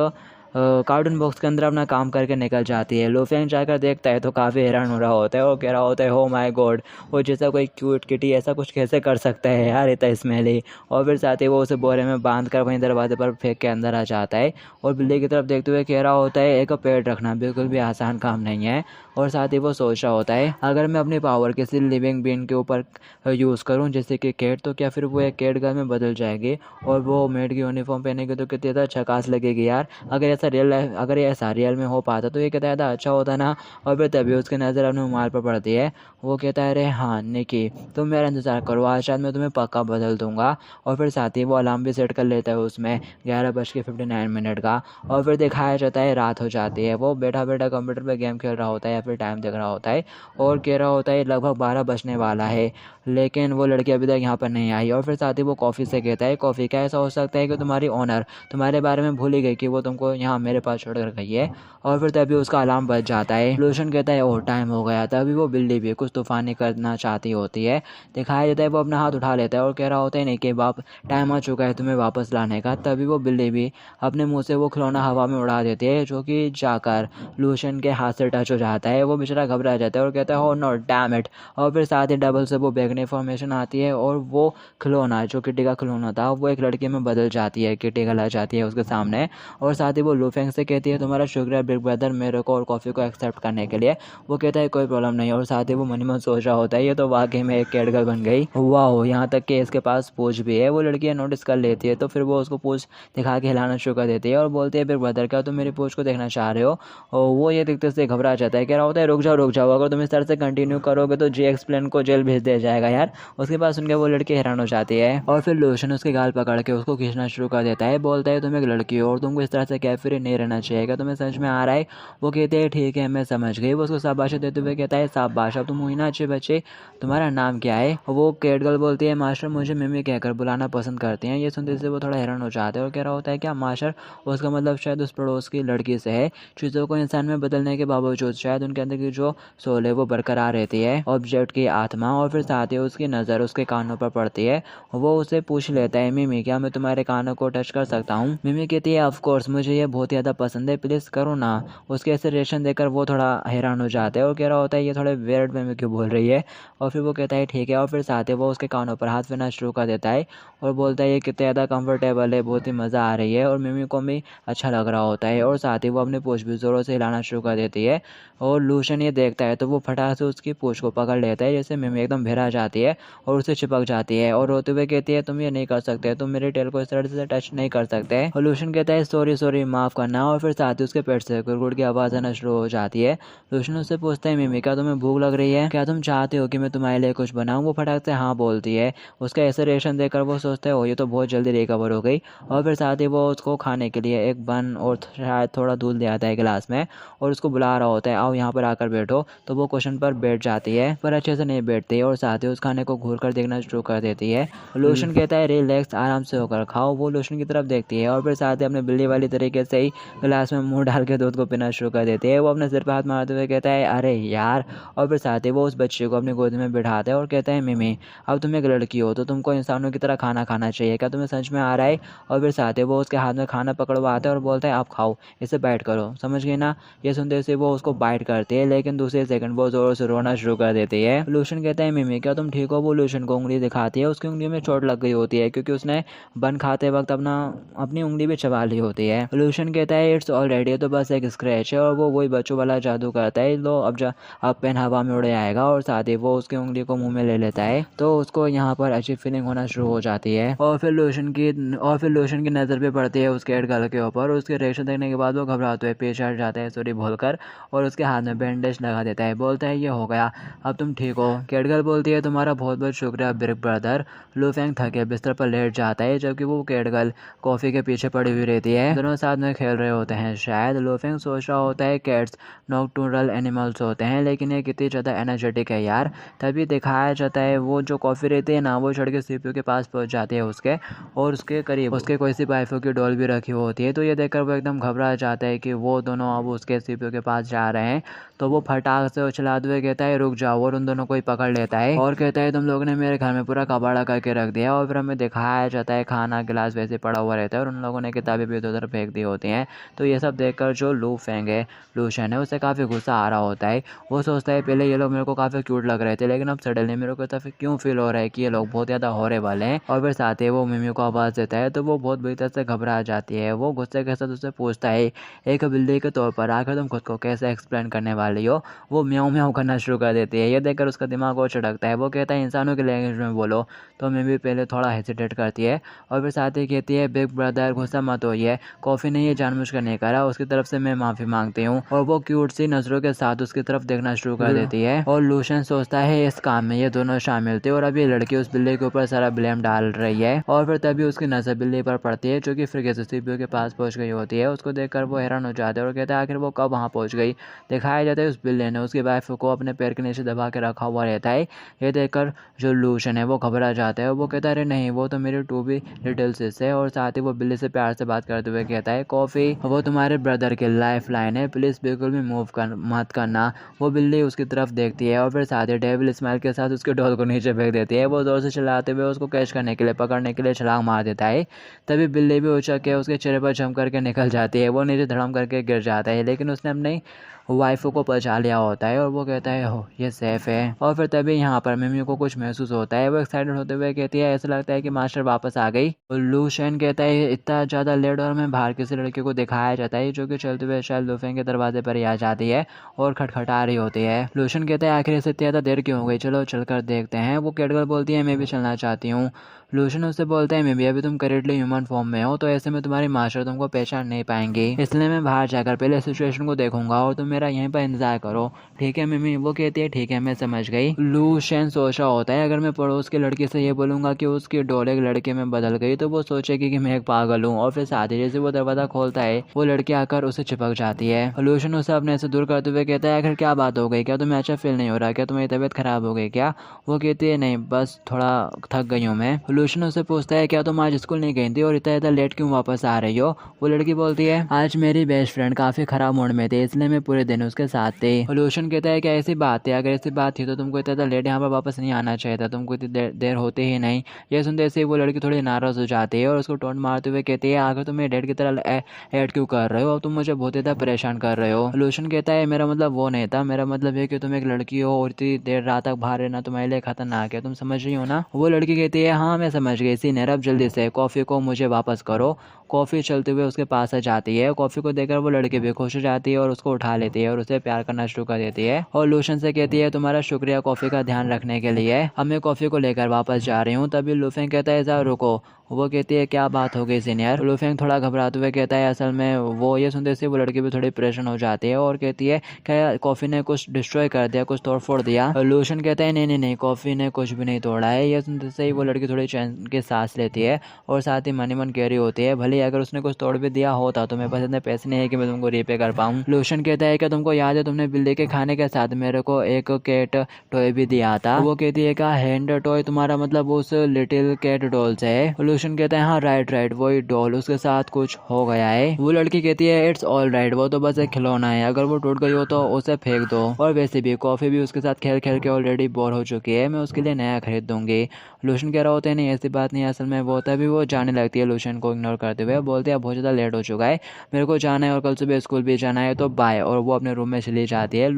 कार्टून बॉक्स के अंदर अपना काम करके निकल जाती है। लूफेंग जाकर देखता है तो काफ़ी हैरान हो रहा होता है और कह रहा होता है, हो माय गॉड, वो जैसा कोई क्यूट किटी ऐसा कुछ कैसे कर सकता है यार, इतना स्मेली। और फिर साथ ही वो उसे बोरे में बांध कर वहीं दरवाजे पर फेंक के अंदर आ जाता है और बिल्ली की तरफ देखते हुए कह रहा होता है, एक पेट रखना बिल्कुल भी आसान काम नहीं है। और साथ ही वो सोच रहा होता है, अगर मैं अपनी पावर किसी लिविंग बीइंग के ऊपर यूज़ करूं जैसे कि कैट, तो क्या फिर वो एक कैट गर्ल में बदल जाएगी और वो मेड की यूनिफॉर्म पहनेगी तो कितनी ज़्यादा झकास लगेगी यार। अगर ये ऐसा रियल में हो पाता तो ये कितना ज़्यादा अच्छा होता ना। और फिर तभी उसकी नज़र अपने रुमाल पर पड़ती है। वो कहता है, अरे हाँ निकी, तुम मेरा इंतज़ार करो, आज रात मैं तुम्हें पक्का बदल दूंगा। और फिर साथ ही वो अलार्म भी सेट कर लेता है उसमें 11:59 का। और फिर दिखाया जाता है रात हो जाती है। वो बैठा बैठा कंप्यूटर पर गेम खेल रहा होता है या फिर टाइम देख रहा होता है और कह रहा होता है, लगभग 12 बजने वाला है, लेकिन वो लड़की अभी तक यहाँ पर नहीं आई। और फिर साथ ही वो कॉफ़ी से कहता है, कॉफ़ी क्या ऐसा हो सकता है कि तुम्हारी ओनर तुम्हारे बारे में भूल ही गई कि वो तुमको यहाँ मेरे पास छोड़ कर गई है। और फिर तभी उसका अलार्म बज जाता है। लूशन कहता है, ओह टाइम हो गया। तभी वो बिल्ली भी कुछ तूफानी करना चाहती होती है। दिखाया जाता है वो अपना हाथ उठा लेता है और कह रहा होता है, नहीं कि बाप, टाइम आ चुका है तुम्हें वापस लाने का। तभी वो बिल्ली भी अपने मुंह से वो खिलौना हवा में उड़ा देती है जो कि जाकर लूशन के हाथ से टच हो जाता है। वो बेचारा घबरा जाता है और कहता है, हो नो डैम इट। और फिर साथ ही डबल से वो बैगनी फॉर्मेशन आती है और वो खिलौना जो किटी का खिलौना था वो एक लड़की में बदल जाती है, किटी गला जाती है उसके सामने। और साथ ही वो लूफेंग से कहती है तुम्हारा शुक्रिया बिग ब्रदर मेरे को और कॉफ़ी को एक्सेप्ट करने के लिए। वो कहता है कोई प्रॉब्लम नहीं, और साथ ही वो मन ही मन सोच रहा होता है ये तो वाकई में एक कैट गर्ल बन गई, वाह। यहाँ तक कि इसके पास पूछ भी है। वो लड़कियाँ नोटिस कर लेती है तो फिर वो उसको पूछ दिखा के हिलाना शुरू कर देती है और बोलती है बिग ब्रदर क्या तुम मेरी पूछ को देखना चाह रहे हो। और वो ये देखते से घबरा जाता है, कह रहा होता है रुक जाओ, अगर तुम इस तरह से कंटिन्यू करोगे तो जे एक्सप्लेन को जेल भेज दिया जाएगा यार। उसके पास सुनकर वो लड़की हैरान हो जाती है और फिर लूशन उसके गाल पकड़ के उसको खींचना शुरू कर देता है। बोलता है तुम एक लड़की हो और तुमको इस तरह से कैफे नहीं रहना चाहिए, क्या तुम्हें समझ में आ रहा है। वो कहते हैं ठीक है मैं समझ गई। वो उसको शाबाशी देते हुए कहता है शाबाश, अब तुम हुई ना अच्छे बच्चे, तुम्हारा नाम क्या है। वो कैट गर्ल बोलती है मास्टर मुझे मिमी कहकर बुलाना पसंद करते हैं। ये सुनते से वो थोड़ा हैरान हो जाता है और कह रहा होता है क्या मास्टर, उसका मतलब शायद उस पड़ोस की लड़की से है। चीज़ों को इंसान में बदलने के बावजूद शायद उनके अंदर की जो सोल है वो बरकरार रहती है, ऑब्जेक्ट की आत्मा। और फिर साथ ही उसकी नज़र उसके कानों पर पड़ती है। वो उसे पूछ लेता है मिमी क्या मैं तुम्हारे कानों को टच कर सकता हूँ। मिमी कहती है ऑफ कोर्स मुझे ये बहुत ज़्यादा पसंद है, प्लीज़ करो ना। उसके ऐसे रिएक्शन देखकर वो थोड़ा हैरान हो जाता है और कह रहा होता है ये थोड़े वियर्ड वे में क्यों बोल रही है। और फिर वो कहता है ठीक है, और फिर साथ ही वो उसके कानों पर हाथ फेरना शुरू कर देता है और बोलता है ये कितना ज़्यादा कंफर्टेबल है, बहुत ही मज़ा आ रही है। और मिमी को भी अच्छा लग रहा होता है और साथ ही वो अपनी पूछ भी ज़ोरों से हिलाना शुरू कर देती है। और लूशन ये देखता है तो वो फटाक से उसकी पूछ को पकड़ लेता है, जैसे मिमी एकदम भिरा जाती है और उसे चिपक जाती है और रोते हुए कहती है तुम ये नहीं कर सकते, तुम मेरे टेल को इस तरह से टच नहीं कर सकते। और लूशन कहता है सॉरी माफ़ करना। और फिर साथ ही उसके पेट से गुड़गुड़ की आवाज़ आना शुरू हो जाती है। लूशन उससे पूछता है मिमी क्या तुम्हें भूख लग रही है, क्या तुम चाहते हो कि मैं तुम्हारे लिए कुछ बनाऊँ। वो फटाक से हाँ बोलती है। उसका ऐसे रिएक्शन देखकर वो सोचता है ओ ये तो बहुत जल्दी रिकवर हो गई। और फिर साथ ही वो उसको खाने के लिए एक बन और शायद थोड़ा दूध ले आता है गिलास में और उसको बुला रहा होता है आओ यहाँ पर आकर बैठो। तो वो क्वेश्चन पर बैठ जाती है पर अच्छे से नहीं बैठती और साथ ही उस खाने को घूर कर देखना शुरू कर देती है। लोशन कहता है रिलैक्स आराम से होकर खाओ। वो लोशन की तरफ देखती है और फिर साथ ही अपने बिल्ली वाली तरीके से ही गिलास में मुंह डाल के दूध को पीना शुरू कर देती है। वो अपने सिर पर हाथ मारते हुए कहता है अरे यार। और फिर साथ ही वो उस बच्चे को अपनी गोद में बिठाता है और कहता है मिमी अब तुम एक लड़की हो तो तुमको इंसानों की तरह खाना खाना चाहिए, क्या तुम्हें समझ में आ रहा है। और फिर साथ ही वो उसके हाथ में खाना पकड़वाता है और बोलता है आप खाओ, इसे बाइट करो, समझ गई ना। ये सुनते से वो उसको बाइट करती है लेकिन दूसरे सेकंड वो जोर से रोना शुरू कर देती है। लूशन कहता है मिमी क्या तुम ठीक हो। वो लूशन को उंगली दिखाती है, उसकी उंगली में चोट लग गई होती है क्योंकि उसने बन खाते वक्त अपनी उंगली भी चबा ली होती है। लूशन कहता है इट्स ऑलरेडी तो बस एक स्क्रैच है। और वो वही बच्चों वाला जादू करता है, लो अब पेन हवा में उड़ आएगा। और साथ ही वो उसकी उंगली को मुंह में ले लेता है तो उसको यहाँ पर अच्छी फीलिंग होना शुरू हो जाती है। और फिर लूशन की नज़र पे पड़ती है उस कैट गर्ल के ऊपर। उसके रिएक्शन देखने के बाद वो घबराते हुए पीछे हट जाता है सॉरी बोलकर और उसके हाथ में बैंडेज लगा देता है। बोलता है ये हो गया, अब तुम ठीक हो। कैट गर्ल बोलती है तुम्हारा बहुत बहुत शुक्रिया बिग ब्रदर। लूफेंग थके बिस्तर पर लेट जाता है जबकि वो कैट गर्ल कॉफ़ी के पीछे पड़ी हुई रहती है। दोनों साथ में खेल रहे होते हैं शायद। लूफेंग सोच रहा होता है कैट्स नॉकटर्नल एनिमल्स होते हैं लेकिन ये कितनी ज़्यादा एनर्जेटिक है यार। तभी दिखाया जाता है वो जो कॉफ़ी रहती है ना वो चढ़ के सीपीयू के पास पहुंच जाती है उसके, और उसके करीब उसके कोई सी वाइफों की डॉल भी रखी होती है। तो ये देखकर वो एकदम घबरा जाता है कि वो दोनों अब उसके सीपीयू के पास जा रहे हैं। तो वो फटाक से उछलाते हुए कहता है रुक जाओ और उन दोनों को ही पकड़ लेता है और कहता है तुम लोगों ने मेरे घर में पूरा कबाड़ा करके रख दिया। और फिर हमें दिखाया जाता है खाना गिलास वैसे पड़ा हुआ रहता है और उन लोगों ने किताबें भी उधर फेंक दी होती हैं। तो ये सब देखकर जो लूशन है उसे काफ़ी गुस्सा आ रहा होता है। वो सोचता है पहले ये लोग मेरे को काफ़ी क्यूट लग रहे थे लेकिन अब सडनली मेरे को फिर क्यों फील हो रहा है कि ये लोग बहुत ज़्यादा हॉरेबल हैं। और फिर साथ ही वो मिमी को आवाज़ देता है तो वो बहुत बुरी तरह से घबरा जाती है। वो गुस्से के साथ उससे पूछता है एक बिल्ली के तौर पर आकर तुम खुद को कैसे एक्सप्लेन करने वाली हो। वो म्याऊं म्याऊं करना शुरू कर देती है। ये देखकर उसका दिमाग और चढ़कता है। वो कहता है इंसानों की लैंग्वेज में बोलो। तो मिमी पहले थोड़ा हेसिटेट करती है और फिर साथ ही कहती है बिग ब्रदर गुस्सा मत होइए, कॉफ़ी ने ये जानबूझकर नहीं करा, उसकी तरफ से मैं माफ़ी मांगती हूँ। और वो क्यूट सी नज़रों के साथ उसकी तरफ देखना शुरू कर देती है। और लूशन सोचता है इस काम में ये दोनों शामिल थे और अब ये लड़की उस बिल्ली के ऊपर सारा ब्लेम डाल रही है। और फिर तभी उसकी नज़र बिल्ली पर पड़ती है जो कि फिर से सीपीयू के पास पहुंच गई होती है। उसको देखकर वो हैरान हो जाता है और कहता है आखिर वो कब वहाँ पहुंच गई। दिखाया जाता है उस बिल्ली ने उसकी वाइफ को अपने पैर के नीचे दबा के रखा हुआ रहता है। ये देखकर जो लूशन है वो घबरा जाता है और वो कहता है अरे नहीं वो तो मेरी टू बी लिटिल सिस है। और साथ ही वो बिल्ली से प्यार से बात करते हुए कहता है कॉफ़ी वो तुम्हारे ब्रदर की लाइफ लाइन है, प्लीज़ बिल्कुल भी मत करना। वो बिल्ली उसकी तरफ देखती है और फिर साथ ही डेविल स्माइल के साथ उसके डॉल को नीचे फेंक देती है। वो जोर से चिल्लाते हुए उसको कैच करने के लिए पकड़ने के लिए छलांग मार देता है। तभी बिल्ली भी उछल के उसके चेहरे पर जम करके निकल जाती है। वो नीचे धड़म करके गिर जाता है लेकिन उसने अपनी वाइफ को बचा लिया होता है और वो कहता है हो ये सेफ है। और फिर तभी यहाँ पर मिमी को कुछ महसूस होता है। वो एक्साइटेड होते हुए कहती है ऐसा लगता है कि मास्टर वापस आ गई। लूशियन कहता है इतना ज़्यादा लेट और हमें बाहर किसी लड़के को दिखाया जाता है जो कि चलते हुए शायद लूफेंग के दरवाजे पर ही आ जाती है और खटखटा रही होती है। लूशियन कहता है आखिर इसे इतनी ज़्यादा देर क्यों हो गई, चलो चलकर देखते हैं। वो कैटगर्ल बोलती है मैं भी चलना चाहती हूँ। लूशियन उससे बोलता है मैं भी अभी तुम करेक्टली ह्यूमन फॉर्म में हो तो ऐसे में तुम्हारी मास्टर तुमको पहचान नहीं पाएंगी, इसलिए मैं बाहर जाकर पहले सिचुएशन को देखूंगा और तुम मेरा यहीं पर इंतजार करो, ठीक है मिमी। वो कहती है ठीक है मैं समझ गई। लूशियन सोच रहा होता है अगर मैं पड़ोस की लड़की से ये बोलूंगा कि उसकी डोल एक लड़के में बदल गई तो वो सोचेगी कि मैं एक पागल हूँ और फिर साथ ही जैसे वो दरवाजा खोलता है वो लड़की आकर उसे चिपक जाती है। लूशियन उसे अपने से दूर करते हुए कहता है आखिर क्या बात हो गई, क्या तुम्हें अच्छा फील नहीं हो रहा, क्या तुम्हारी तबीयत खराब हो गई क्या। वो कहती है नहीं बस थोड़ा थक गई हूँ मैं। लूशियन उससे पूछता है क्या तुम आज स्कूल नहीं गई थी और इतना लेट क्यों वापस आ रही हो। वो लड़की बोलती है आज मेरी बेस्ट फ्रेंड काफी खराब मूड में थी इसलिए मैं पूरे दिन उसके साथ थी। लूशियन कहता है क्या ऐसी बात है, अगर ऐसी बात थी तो तुमको इतना लेट यहाँ पर वापस नहीं आना चाहिए था, तुमको इतनी देर होती ही नहीं। ये सुनते से वो लड़की थोड़ी नाराज हो जाती है और उसको टोंट मारते हुए कहती है आखिर तुम डेट की तरह ऐड क्यों कर रहे हो, तुम मुझे बहुत ज़्यादा परेशान कर रहे हो। लूशियन कहता है मेरा मतलब वो नहीं था, मेरा मतलब है कि तुम एक लड़की हो और इतनी देर रात तक बाहर रहना तुम्हारे लिए खतरनाक है, तुम समझ रही हो ना। वो लड़की कहती है हाँ मैं समझ गई, सीनियर अब जल्दी से कॉफ़ी को मुझे वापस करो। कॉफ़ी चलते हुए उसके पास आ जाती है। कॉफ़ी को देखकर वो लड़की भी खुश हो जाती है और उसको उठा लेती है और उसे प्यार करना शुरू कर देती है। और लूशियन से कहती है तुम्हारा शुक्रिया कॉफ़ी का ध्यान रखने के लिए, अब मैं कॉफ़ी को लेकर वापस जा रही हूँ। तभी लूफेंग कहता है ज़रा रुको। वो कहती है क्या बात हो गई सीनियर। लूफेंग थोड़ा घबराते हुए कहता है असल में वो ये सुनते से वो लड़की भी थोड़ी परेशान हो जाती है और कहती है क्या कॉफ़ी ने कुछ डिस्ट्रॉय कर दिया, कुछ तोड़ फोड़ दिया। लूशियन कहता है नहीं नहीं नहीं कॉफ़ी ने कुछ भी नहीं तोड़ा है। ये सुनते से ही वो लड़की थोड़ी चैन की सांस लेती है और साथ ही मनी मन कह रही होती है भले अगर उसने कुछ तोड़ भी दिया होता तो मेरे पास इतने पैसे नहीं है कि मैं तुमको रीपे कर पाऊँ। लूशियन कहता है कि तुमको याद है तुमने बिल्ली के खाने के साथ मेरे को एक कैट टॉय भी दिया था। वो कहती है का हैंड टॉय तुम्हारा मतलब उस लिटिल कैट डॉल से है। लूशियन कहता है हाँ राइट वही डॉल, उसके साथ कुछ हो गया है। वो लड़की कहती है इट्स ऑल राइट, वो तो बस एक खिलौना है, अगर वो टूट गई हो तो उसे फेंक दो। और वैसे भी कॉफ़ी भी उसके साथ खेल खेल के ऑलरेडी बोर हो चुकी है, मैं उसके लिए नया खरीद दूंगी। लूशियन कह रहा होता है नहीं ऐसी बात नहीं, असल में वो तभी वो जाने लगती है लूशियन को इग्नोर करते हुए। बोलते हैं बहुत ज़्यादा लेट हो चुका है, मेरे को जाना है और कल सुबह स्कूल भी जाना है तो बाय। और वो अपने रूम में चली जाती है।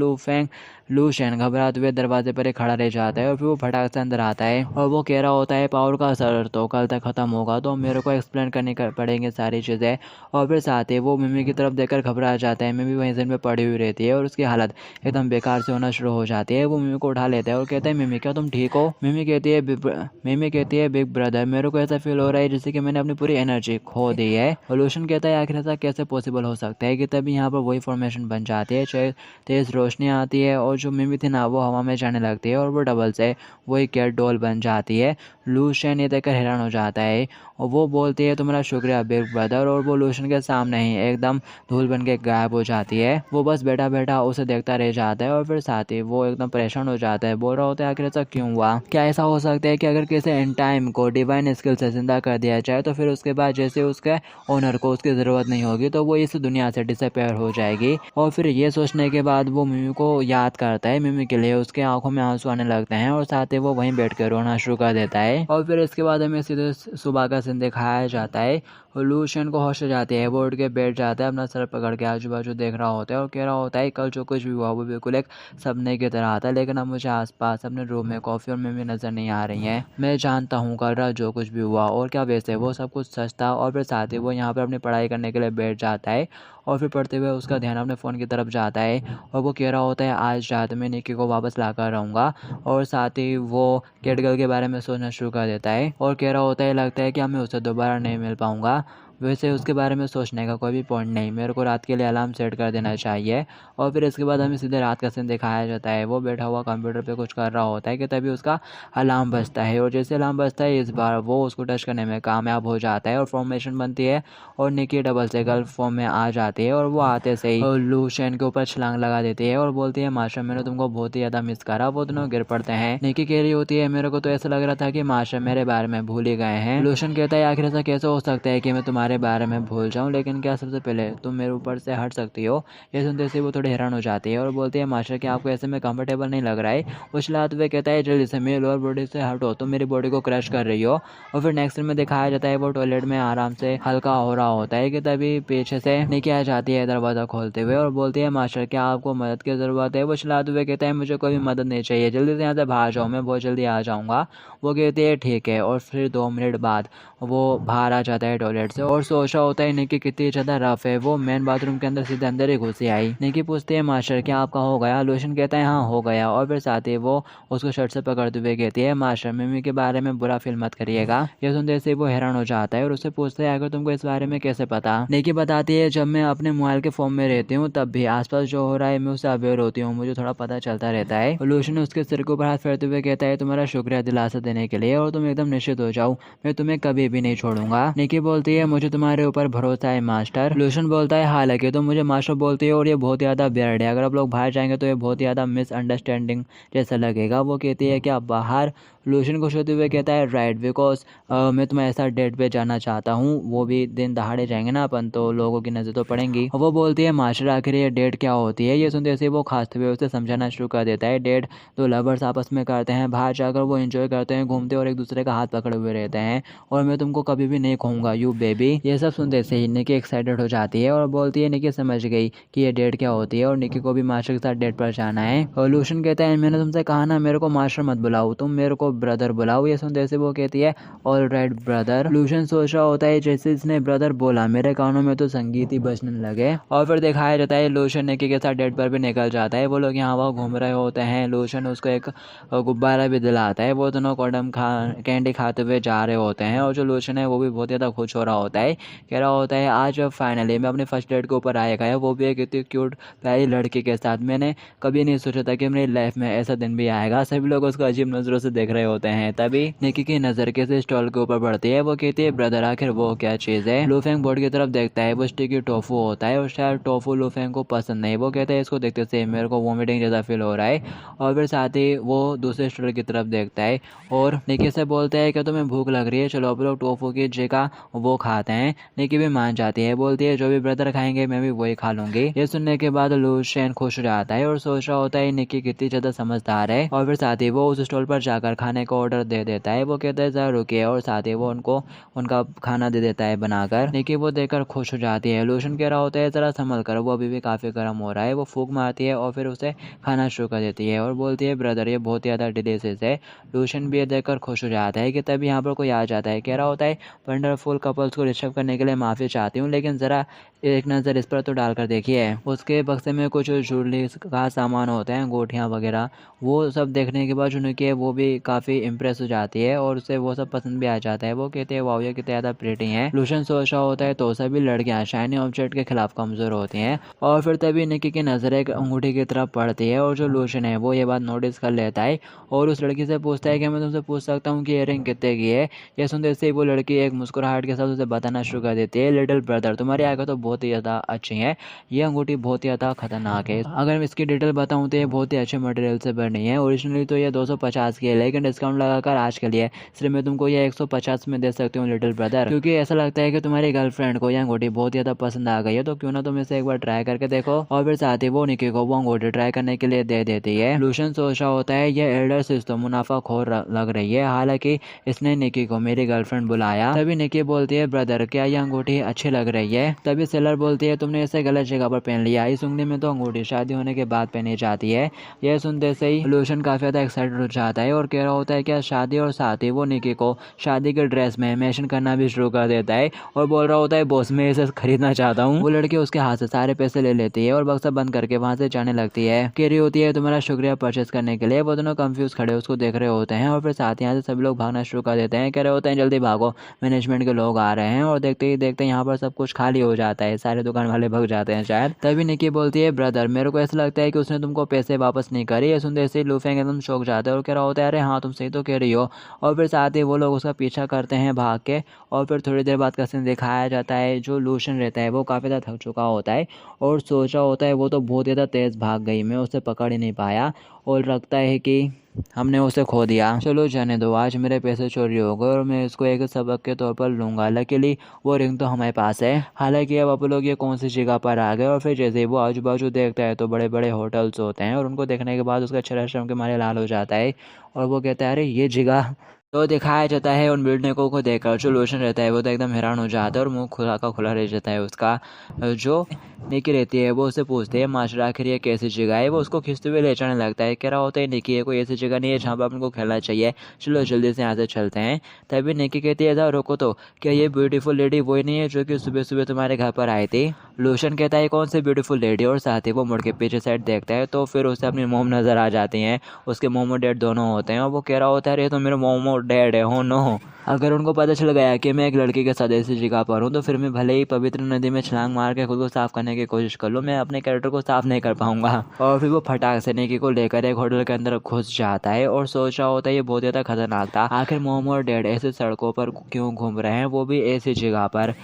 लूशियन घबराते हुए दरवाजे पर ही खड़ा रह जाता है और फिर वो फटाक से अंदर आता है और वो कह रहा होता है पावर का असर तो कल तक खत्म होगा तो मेरे को एक्सप्लेन करनी पड़ेंगे सारी चीज़ें। और फिर साथ ही वो मिमी की तरफ देखकर घबरा जाता है। मिमी वहीं जमीन पे पड़ी हुई रहती है और उसकी हालत एकदम बेकार से होना शुरू हो जाती है। वो मिमी को उठा लेता है और कहता है मिमी क्या तुम ठीक हो। मिमी कहती है बिग ब्रदर मेरे को ऐसा फील हो रहा है जैसे कि मैंने अपनी पूरी एनर्जी खो दी है। और लूशियन कहता है आखिर ऐसा कैसे पॉसिबल हो सकता है कि तभी यहाँ पर वही फॉर्मेशन बन जाती है, तेज़ रोशनी आती है और जो मिमी थी ना वो हवा में जाने लगती है और वो डबल से वही कैट डॉल बन जाती है। लूशियन ये देखकर हैरान हो जाता है और वो बोलती है तुम्हारा शुक्रिया बिग ब्रदर। और वो लूशियन के सामने ही एकदम धूल बन के गायब हो जाती है। वो बस बैठा बैठा उसे देखता रह जाता है और फिर साथ ही वो एकदम परेशान हो जाता है, बोल रहा होता है आखिर ऐसा क्यों हुआ, क्या ऐसा हो सकता है कि अगर किसी इन टाइम को डिवाइन स्किल से जिंदा कर दिया जाए तो फिर उसके बाद जैसे उसके ओनर को उसकी ज़रूरत नहीं होगी तो वो इस दुनिया से डिसअपेयर हो जाएगी। और फिर ये सोचने के बाद वो मिमी को याद करता है, मिमी के लिए उसके आंखों में आंसू आने लगते हैं और साथ ही वो वहीं बैठ कर रोना शुरू कर देता है। और फिर इसके बाद हमें सीधे सुबह का सीन दिखाया जाता है। लूशियन को होश आ जाती है, वो उठ के बैठ जाता है, अपना सर पकड़ के आजू बाजू देख रहा होता है और कह रहा होता है कल जो कुछ भी हुआ वो बिल्कुल एक सपने की तरह था, लेकिन अब मुझे आसपास अपने रूम में कॉफ़ी और मिमी नज़र नहीं आ रही हैं। मैं जानता हूँ कल रात जो कुछ भी हुआ और क्या वैसे वो सब कुछ सच था। और फिर साथ ही वो यहाँ पर अपनी पढ़ाई करने के लिए बैठ जाता है और फिर पढ़ते हुए उसका ध्यान अपने फ़ोन की तरफ जाता है और वो कह रहा होता है आज रात में निकी को वापस ला कर रहूँगा। और साथ ही वो कैटगर्ल के बारे में सोचना शुरू कर देता है और कह रहा होता है लगता है कि मैं उससे दोबारा नहीं मिल पाऊँगा, वैसे उसके बारे में सोचने का कोई भी पॉइंट नहीं, मेरे को रात के लिए अलार्म सेट कर देना चाहिए। और फिर इसके बाद हमें सीधे रात का सीन दिखाया जाता है। वो बैठा हुआ कंप्यूटर पे कुछ कर रहा होता है कि तभी उसका अलार्म बजता है और जैसे अलार्म बजता है इस बार वो उसको टच करने में कामयाब हो जाता है और फॉर्मेशन बनती है और निकी डबल से गर्ल फॉर्म में आ जाती है। और वो आते से ही लूशियन के ऊपर छलांग लगा देती है और बोलती है मास्टर मैंने तुमको बहुत ही ज़्यादा मिस करा। वो दोनों गिर पड़ते हैं। निकी कह रही होती है मेरे को तो ऐसा लग रहा था कि मास्टर मेरे बारे में भूल ही गए हैं। लूशियन कहता है आखिर ऐसा कैसे हो सकता है कि मैं तुम्हारे तुम्हारे बारे में भूल जाऊँ, लेकिन क्या सबसे पहले तुम मेरे ऊपर से हट सकती हो। ये सुनते से वो थोड़ी हैरान हो जाती है और बोलती है मास्टर कि आपको ऐसे में कंफर्टेबल नहीं लग रहा है। वो चिल्लाते हुए कहता है जल्दी से मेरी लोअर बॉडी से हटो, तुम मेरी बॉडी को क्रश कर रही हो। और फिर नेक्स्ट में दिखाया जाता है वो टॉयलेट में आराम से हल्का हो रहा होता है कि तभी पीछे से निकी आ जाती है दरवाज़ा खोलते हुए और बोलती है मास्टर क्या आपको मदद की ज़रूरत है। वो चिल्लाते हुए कहता है मुझे कोई भी मदद नहीं चाहिए, जल्दी से यहाँ से बाहर जाओ, मैं बहुत जल्दी आ जाऊँगा। वो कहती है ठीक है। और फिर 2 मिनट बाद वो बाहर आ जाता है टॉयलेट से और सोच रहा होता है निकी कितनी ज़्यादा रफ है। वो मेन बाथरूम के अंदर सीधे अंदर ही घुसी आई। निकी पूछती है मास्टर क्या आपका हो गया। लोशन कहता है हाँ हो गया। और फिर साथ ही वो उसको शर्ट से पकड़ते हुए कहती है मास्टर मम्मी के बारे में बुरा फील मत करिएगा। यह सुनते से वो हैरान हो जाता है और उससे पूछता है आखिर तुमको इस बारे में कैसे पता। निकी बताती है जब मैं अपने मोबाइल के फोन में रहती हूँ तब भी आसपास जो हो रहा है मैं उससे अवेयर होती हूँ, मुझे थोड़ा पता चलता रहता है। लोशन उसके सिर के ऊपर हाथ फेरते हुए कहता है तुम्हारा शुक्रिया दिलासा देने के लिए और तुम एकदम निश्चित हो जाओ, मैं तुम्हें कभी भी नहीं छोड़ूंगा। निकी बोलती है मुझे तुम्हारे ऊपर भरोसा है मास्टर। लोशन बोलता है हालांकि तुम मुझे मास्टर बोलती है और ये बहुत ज़्यादा वियर्ड है, अगर आप लोग बाहर जाएंगे तो ये बहुत ज़्यादा मिसअंडरस्टैंडिंग जैसा लगेगा। वो कहती है क्या बाहर। लोशन खुश होते हुए कहता है राइट बिकॉज मैं तुम्हें ऐसा डेट पे जाना चाहता हूँ, वो भी दिन दहाड़े जाएंगे ना अपन तो लोगों की नज़र तो पड़ेंगी। वो बोलती है मास्टर आखिर ये डेट क्या होती है। ये सुनते से वो खांसते हुए उसे समझाना शुरू कर देता है डेट तो लवर्स आपस में करते हैं, बाहर जाकर वो एंजॉय करते हैं, घूमते और एक दूसरे का हाथ पकड़े हुए रहते हैं और मैं तुमको कभी भी नहीं कहूँगा यू बेबी। ये सब सुनते से ही निकी एक्साइटेड हो जाती है और बोलती है निकी समझ गई कि ये डेट क्या होती है और निकी को भी मास्टर के साथ डेट पर जाना है। और लोशन कहता है मैंने तुमसे कहा ना मेरे को मास्टर मत बुलाओ, तुम मेरे को ब्रदर बुलाओ। ये सुनते से वो कहती है ऑल राइट ब्रदर। लोशन सोच रहा होता है जैसे इसने ब्रदर बोला मेरे कानों में तो संगीत ही बजने लगे। और फिर दिखाया जाता है लोशन निकी के साथ डेट पर भी निकल जाता है। वो लोग यहाँ वहाँ घूम रहे होते हैं। लोशन उसको एक गुब्बारा भी दिलाता है। वो दोनों कॉडम कैंडी खाते हुए जा रहे होते हैं और जो लोशन है वो भी बहुत ज़्यादा खुश हो रहा होता है, कह रहा होता है आज फाइनली मैं अपने फर्स्ट डेट के ऊपर आया गया, वो भी एक इतनी क्यूट प्यारी लड़की के साथ। मैंने कभी नहीं सोचा था कि मेरी लाइफ में ऐसा दिन भी आएगा। सभी लोग उसको अजीब नज़रों से देख रहे होते हैं। तभी निकी की नज़र किसी स्टॉल के ऊपर पड़ती है। वो कहती है ब्रदर आखिर वो क्या चीज़ है। लूफेंग बोर्ड की तरफ देखता है, वो स्टिकी टोफू होता है और शायद टोफू लूफेंग को पसंद नहीं। वो कहता है इसको देखते से मेरे को वॉमिटिंग जैसा फील हो रहा है। और फिर साथ ही वो दूसरे स्टॉल की तरफ देखता है और निकी से बोलता है कि तुम्हें भूख लग रही है, चलो आप लोग टोफू की जगह वो खाते हैं। निकी भी मान जाती है, बोलती है जो भी ब्रदर खाएंगे मैं भी वही खा लूंगी। ये सुनने के बाद लूशियन खुश हो जाता है और सोच रहा होता है निकी कितनी ज़्यादा समझदार है। और फिर साथ ही वो उस स्टॉल पर जाकर खाने का ऑर्डर दे देता है। वो कहता है ज़रा रुकिए और साथ ही वो उनको उनका खाना दे देता है बनाकर। निकी वो देखकर खुश हो जाती है। लोशन कह रहा होता है ज़रा संभल कर, वो अभी भी काफ़ी गर्म हो रहा है। वो फूंक मारती है और फिर उसे खाना शुरू कर देती है और बोलती है ब्रदर ये बहुत ज़्यादा डिलीशियस है। लोशन भी ये देखकर खुश हो जाता है कि तभी यहाँ पर कोई आ जाता है। कह रहा होता है वंडरफुल कपल्स को डिस्टर्ब करने के लिए माफ़ी चाहती हूँ, लेकिन ज़रा एक नज़र इस पर तो डालकर देखिए। उसके बक्से में कुछ ज्वेलरी का सामान होता है, अंगूठियाँ वगैरह। वो सब देखने के बाद जो निकी है वो भी काफ़ी इम्प्रेस हो जाती है और उसे वो सब पसंद भी आ जाता है। वो कहते हैं वाओ ये कितने ज़्यादा प्रिटी हैं। लोशन सोच रहा होता है तो सभी लड़कियाँ शाइनी ऑब्जेक्ट के खिलाफ कमज़ोर होती हैं। और फिर तभी निकी की नज़र एक अंगूठी की तरफ पड़ती है और जो लोशन है वो ये बात नोटिस कर लेता है और उस लड़की से पूछता है कि मैं तुमसे पूछ सकता हूँ कि इयररिंग कितने की है। यह सुनते से वो लड़की एक मुस्कुराहट के साथ उसे बताना शुरू कर देती है लिटिल ब्रदर तुम्हारी आंखें तो बहुत ही ज़्यादा अच्छी हैं, ये अंगूठी बहुत ही ज़्यादा खतरनाक है। अगर मैं इसकी डिटेल बताऊँ तो ये बहुत ही अच्छे मटेरियल से बनी है। ओरिजिनली तो ये 250 की है, लेकिन डिस्काउंट लगाकर आज के लिए सिर्फ मैं तुमको ये 150 में दे सकती हूँ लिटिल ब्रदर, क्योंकि ऐसा लगता है कि तुम्हारी गर्लफ्रेंड को यह अंगूठी बहुत ज़्यादा पसंद आ गई है, तो क्यों ना तुम इसे एक बार ट्राई करके देखो। और फिर साथ ही वो निकी को वो अंगूठी ट्राई करने के लिए दे देती है। लूशन सोच रहा होता है ये एल्डर सिस्टर तो मुनाफाखोर लग रही है, हालांकि इसने निकी को मेरी गर्लफ्रेंड बुलाया। तभी निकी बोलती है ब्रदर क्या ये अंगूठी अच्छी लग रही है। तभी सेलर बोलती है तुमने इसे गलत जगह पर पहन लिया, इस उंगली में तो अंगूठी शादी होने के बाद पहनी जाती है। यह सुनते से ही लूशन काफी ज्यादा एक्साइटेड हो जाता है और कह रहा होता है क्या शादी, और साथ ही वो निकी को शादी के ड्रेस में मेंशन करना भी शुरू कर देता है और बोल रहा होता है बॉस मैं इसे खरीदना चाहता हूँ। वो लड़की उसके हाथ से सारे पैसे ले लेती है और बक्सा बंद करके वहाँ से जाने लगती है। कह रही होती है तुम्हारा शुक्रिया परचेस करने के लिए। वो दोनों कंफ्यूज खड़े उसको देख रहे होते हैं और फिर साथ यहाँ से सभी लोग भागना शुरू कर देते हैं। कह रहे होते हैं जल्दी भागो मैनेजमेंट के लोग आ रहे हैं, और देखते ही देखते यहाँ पर सब कुछ खाली हो जाता है, सारे दुकान वाले भाग जाते हैं शायद। तभी निकी बोलती है ब्रदर मेरे को ऐसा लगता है कि उसने तुमको पैसे वापस नहीं करे। ये सुनते से लूफेंग एकदम चौंक जाता है और कह रहा होता है अरे हाँ तुम सही तो कह रही हो। और फिर साथ ही वो लोग उसका पीछा करते हैं भाग के। और फिर थोड़ी देर बाद का सीन दिखाया जाता है, जो लूशन रहता है वो काफ़ी ज़्यादा थक चुका होता है और सोच रहा होता है वो तो बहुत ज़्यादा तेज़ भाग गई, मैं उसे पकड़ ही नहीं पाया। और लगता है कि हमने उसे खो दिया। चलो जाने दो, आज मेरे पैसे चोरी हो गए और मैं इसको एक सबक के तौर पर लूँगा। लकीली वो रिंग तो हमारे पास है। हालांकि अब आप लोग ये कौन सी जगह पर आ गए। और फिर जैसे ही वो आजू बाजू देखता है तो बड़े बड़े होटल्स होते हैं और उनको देखने के बाद उसका चेहरा शर्म के मारे लाल हो जाता है और वो कहता है अरे ये जगह। तो दिखाया जाता है उन बिल्डिंगों को देखकर जो लोशन रहता है वो तो एकदम हैरान हो जाता है और मुंह खुला का खुला रह जाता है उसका। जो निकी रहती है वो उससे पूछती है मास्टर आखिर ये कैसी जगह है। वो उसको खींचते हुए ले जाने लगता है। कह रहा होता है निकी ये कोई ऐसी जगह नहीं है जहाँ पर अपन को खेलना चाहिए, चलो जल्दी से यहाँ से चलते हैं। तभी निकी कहती है ऐसा रुको तो, क्या ये ब्यूटीफुल लेडी वही नहीं है जो कि सुबह सुबह तुम्हारे घर पर आई थी। लोशन कहता है कौन सी ब्यूटीफुल लेडी, और साथ ही वो मुड़ के पीछे साइड देखता है तो फिर उसे अपनी मोम नज़र आ जाती हैं। उसके मोम और डैड दोनों होते हैं और वो कह रहा होता है अरे तो मेरे मोम और डैड है हो नो। अगर उनको पता चल गया कि मैं एक लड़की के साथ ऐसी जगह पर हूँ तो फिर मैं भले ही पवित्र नदी में छलांग मार के खुद को साफ करने की कोशिश कर लूँ, मैं अपने कैरेक्टर को साफ नहीं कर पाऊंगा। और फिर वो फटाक से निकी को लेकर एक होटल के अंदर घुस जाता है और सोच रहा होता है ये बहुत ज़्यादा खतरनाक था। आखिर मोम और डैड ऐसे सड़कों पर क्यों घूम रहे हैं, वो भी ऐसी जगह पर।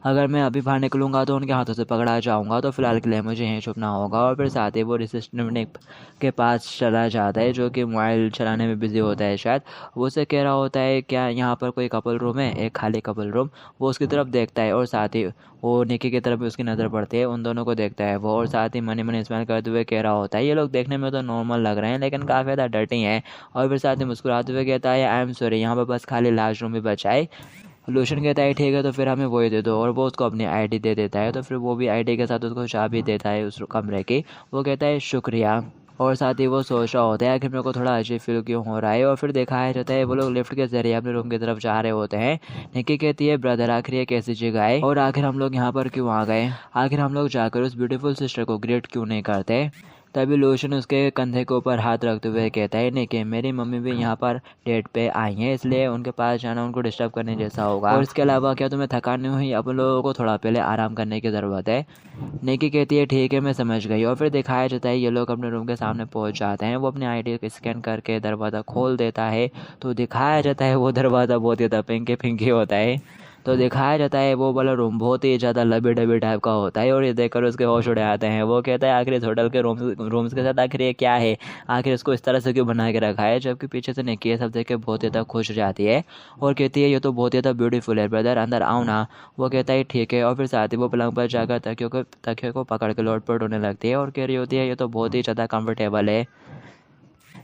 अगर मैं अभी बाहर निकलूंगा तो उनके हाथों से पकड़ा जाऊंगा, तो फिलहाल के लिए मुझे यहीं छुपना होगा। और फिर साथ ही वो रिसेप्शनिस्ट के पास चला जाता है जो कि मोबाइल चलाने में बिजी होता है शायद। वो उसे कह रहा होता है क्या यहाँ पर कोई कपल रूम है, एक खाली कपल रूम। वो उसकी तरफ देखता है और साथ ही वो निकी की तरफ भी उसकी नज़र पड़ती है। उन दोनों को देखता है वो और साथ ही मनी मनी स्माइल करते हुए कह रहा होता है ये लोग देखने में तो नॉर्मल लग रहे हैं लेकिन काफ़ी ज़्यादा डर्टी हैं। और फिर साथ ही मुस्कुराते हुए कहता है आई एम सॉरी, यहाँ पर बस खाली लास्ट रूम भी बचा है। लोशन कहता है ठीक है तो फिर हमें वही दे दो, और वो उसको अपनी आईडी दे देता है। तो फिर वो भी आईडी के साथ उसको चाबी देता है उस कमरे की। वो कहता है शुक्रिया। और साथ ही वो सोच रहा होता है कि मेरे को थोड़ा अजीब फील क्यों हो रहा है। और फिर दिखाया जाता है वो लोग लिफ्ट के जरिए अपने रूम की तरफ जा रहे होते हैं। निकी कहती है ब्रदर आखिर ये कैसी जगह है और आखिर हम लोग यहाँ पर क्यों आ गए, आखिर हम लोग जाकर उस ब्यूटीफुल सिस्टर को ग्रेट क्यों नहीं करते। तभी लोशन उसके कंधे के ऊपर हाथ रखते हुए कहता है निकी मेरी मम्मी भी यहाँ पर डेट पे आई हैं, इसलिए उनके पास जाना उनको डिस्टर्ब करने जैसा होगा। और इसके अलावा क्या तुम्हें थकान नहीं हुई, अपन लोगों को थोड़ा पहले आराम करने की ज़रूरत है। निकी कहती है ठीक है मैं समझ गई। और फिर दिखाया जाता है ये लोग अपने रूम के सामने पहुँच जाते हैं। वो अपनी आईडी स्कैन करके दरवाज़ा खोल देता है तो दिखाया जाता है वो दरवाज़ा बहुत ज़्यादा पिंकी पिंकी होता है। तो दिखाया जाता है वो वाला रूम बहुत ही ज़्यादा लबी डबी टाइप का होता है और ये देखकर उसके होश उड़ आते हैं। वो कहता है आखिर इस होटल के रूम्स के साथ आखिर ये क्या है, आखिर इसको इस तरह से क्यों बना के रखा है। जबकि पीछे से निकी सब देख के बहुत ज़्यादा खुश हो जाती है और कहती है ये तो बहुत ज़्यादा ब्यूटीफुल है ब्रदर, अंदर आओ ना। वो कहता है ठीक है। और फिर साथ ही वो पलंग पर जाकर तकियों को पकड़ के लोटपोट होने लगती है और कह रही होती है ये तो बहुत ही ज़्यादा कम्फर्टेबल है।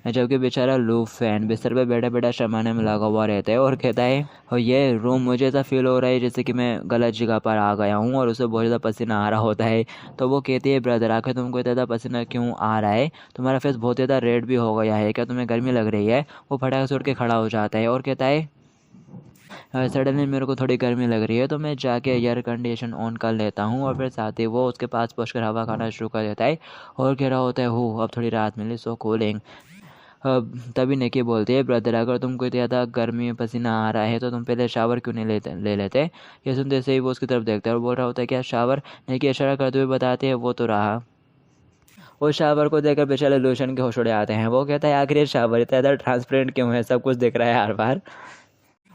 जबकि बेचारा लूप फैन बिस्तर पे बैठा बैठा शर्माने में लगा हुआ रहता है और कहता है और ये रूम मुझे ऐसा फील हो रहा है जैसे कि मैं गलत जगह पर आ गया हूँ, और उसे बहुत ज़्यादा पसीना आ रहा होता है। तो वो कहती है ब्रदर आखिर तुमको इतना ज़्यादा पसीना क्यों आ रहा है, तुम्हारा फेस बहुत ज़्यादा रेड भी हो गया है, क्या तुम्हें गर्मी लग रही है। वो फटाक से उठ के खड़ा हो जाता है और कहता है सडनली मेरे को थोड़ी गर्मी लग रही है तो मैं जाके एयर कंडीशन ऑन कर लेता हूँ। और फिर साथ ही वो उसके पास पहुँच कर हवा खाना शुरू कर देता है और कह रहा होता है हो अब थोड़ी राहत मिली, सो कूलिंग। तभी निकी बोलती है ब्रदर अगर तुमको ज़्यादा गर्मी में पसीना आ रहा है तो तुम पहले शावर क्यों नहीं ले लेते। ये सुनते से ही वो उसकी तरफ देखता है और बोल रहा होता है क्या शावर। निकी इशारा करते हुए बताते हैं वो तो रहा। उस शावर को देखकर बेचारे लोशन के होश उड़ आते हैं। वो कहता है आखिर ये शावर इतना ज़्यादा ट्रांसपेरेंट क्यों है, सब कुछ दिख रहा है हर बार।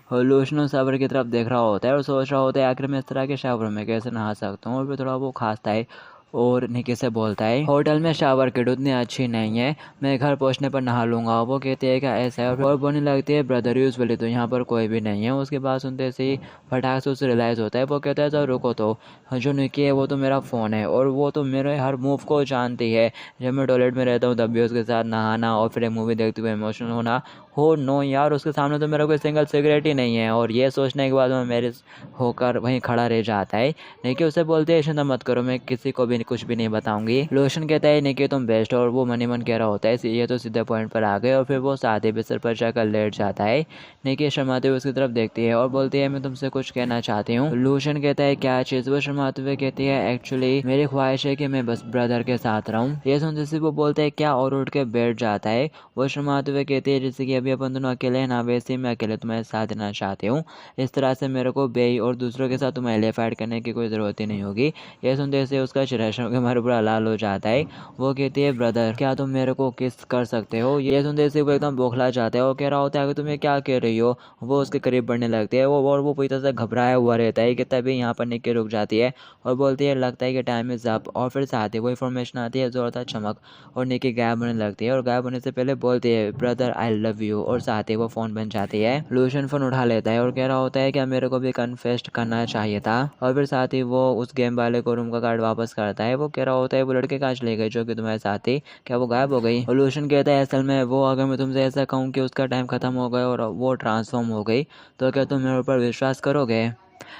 और लोशन उस शावर की तरफ देख रहा होता है और सोच रहा होता है आखिर मैं इस तरह के शावर में कैसे नहा सकता हूँ। और फिर थोड़ा वो खांसता है और निकी से बोलता है होटल में शावर किट उतनी अच्छी नहीं है, मैं घर पहुंचने पर नहा लूँगा। वो कहते हैं क्या ऐसा है, और बोलने लगती है ब्रदर यूजुअली तो यहाँ पर कोई भी नहीं है। उसके बाद सुनते से ही फटाक से उसे रियलाइज़ होता है। वो कहता है तो रुको तो, जो निकी है वो तो मेरा फ़ोन है और वो तो मेरे हर मूव को जानती है। जब मैं टॉयलेट में रहता हूँ तब भी उसके साथ नहाना और फिर एक मूवी देखते हुए इमोशनल होना। हो नो यार उसके सामने तो मेरा कोई सिंगल सिगरेट ही नहीं है। और ये सोचने के बाद मैं मेरे होकर वहीं खड़ा रह जाता है। निकी उसे बोलती है चिंता मत करो, मैं किसी को भी कुछ भी नहीं बताऊंगी। लोशन कहता है निकी तुम बेस्ट हो, और वो मनी मन कह रहा होता है ये तो सीधे पॉइंट पर आ गए। और फिर वो साथ ही बिस्तर पर जाकर लेट जाता है। निकी शर्माते हुए उसकी तरफ देखती है और बोलती है मैं तुमसे कुछ कहना चाहती हूँ। लोशन कहता है क्या चीज़। वो शर्माते हुए कहती है एक्चुअली मेरी ख्वाहिश है कि मैं बस ब्रदर के साथ रहूँ। ये सुनते से वो बोलते है क्या और उठ के बैठ जाता है। वो शर्माते हुए कहती है जैसे कि अभी अपन दोनों अकेले हैं ना, वैसे ही मैं अकेले तुम्हारे साथ देना चाहती हूँ। इस तरह से मेरे को बेई और दूसरों के साथ तुम्हारे लिए फाइट करने की कोई ज़रूरत ही नहीं होगी। ये सुनते से उसका चेहरा के मारे पूरा लाल हो जाता है। वो कहती है ब्रदर क्या तुम मेरे को किस कर सकते हो। ये सुनते से वो एकदम बौखला जाता है और कह रहा होता है कि तुम ये क्या कह रही हो। वो उसके करीब बढ़ने लगती है और वो पूरी तरह से घबराया हुआ रहता है कि तभी यहाँ पर निक्की रुक जाती है और बोलती है लगता है कि टाइम इज़ अप। और फिर साथ ही वो इन्फॉर्मेशन आती है ज़ोरदार चमक और निक्की गायब होने लगती है और गायब होने से पहले बोलती है ब्रदर आई लव यू और साथ ही वो फ़ोन बन जाती है। लूशन फ़ोन उठा लेता है और कह रहा होता है कि मेरे को भी कन्फेस्ट करना चाहिए था। और फिर साथ ही वो उस गेम वाले को रूम का कार्ड वापस करता है। वो कह रहा होता है वो लड़के काश ले गए जो कि तुम्हारे साथ थी, क्या वो गायब हो गई। और लूशन कहता है असल में वो अगर मैं तुमसे ऐसा कहूँ कि उसका टाइम ख़त्म हो गया और वो ट्रांसफॉर्म हो गई तो क्या तुम मेरे ऊपर विश्वास करोगे।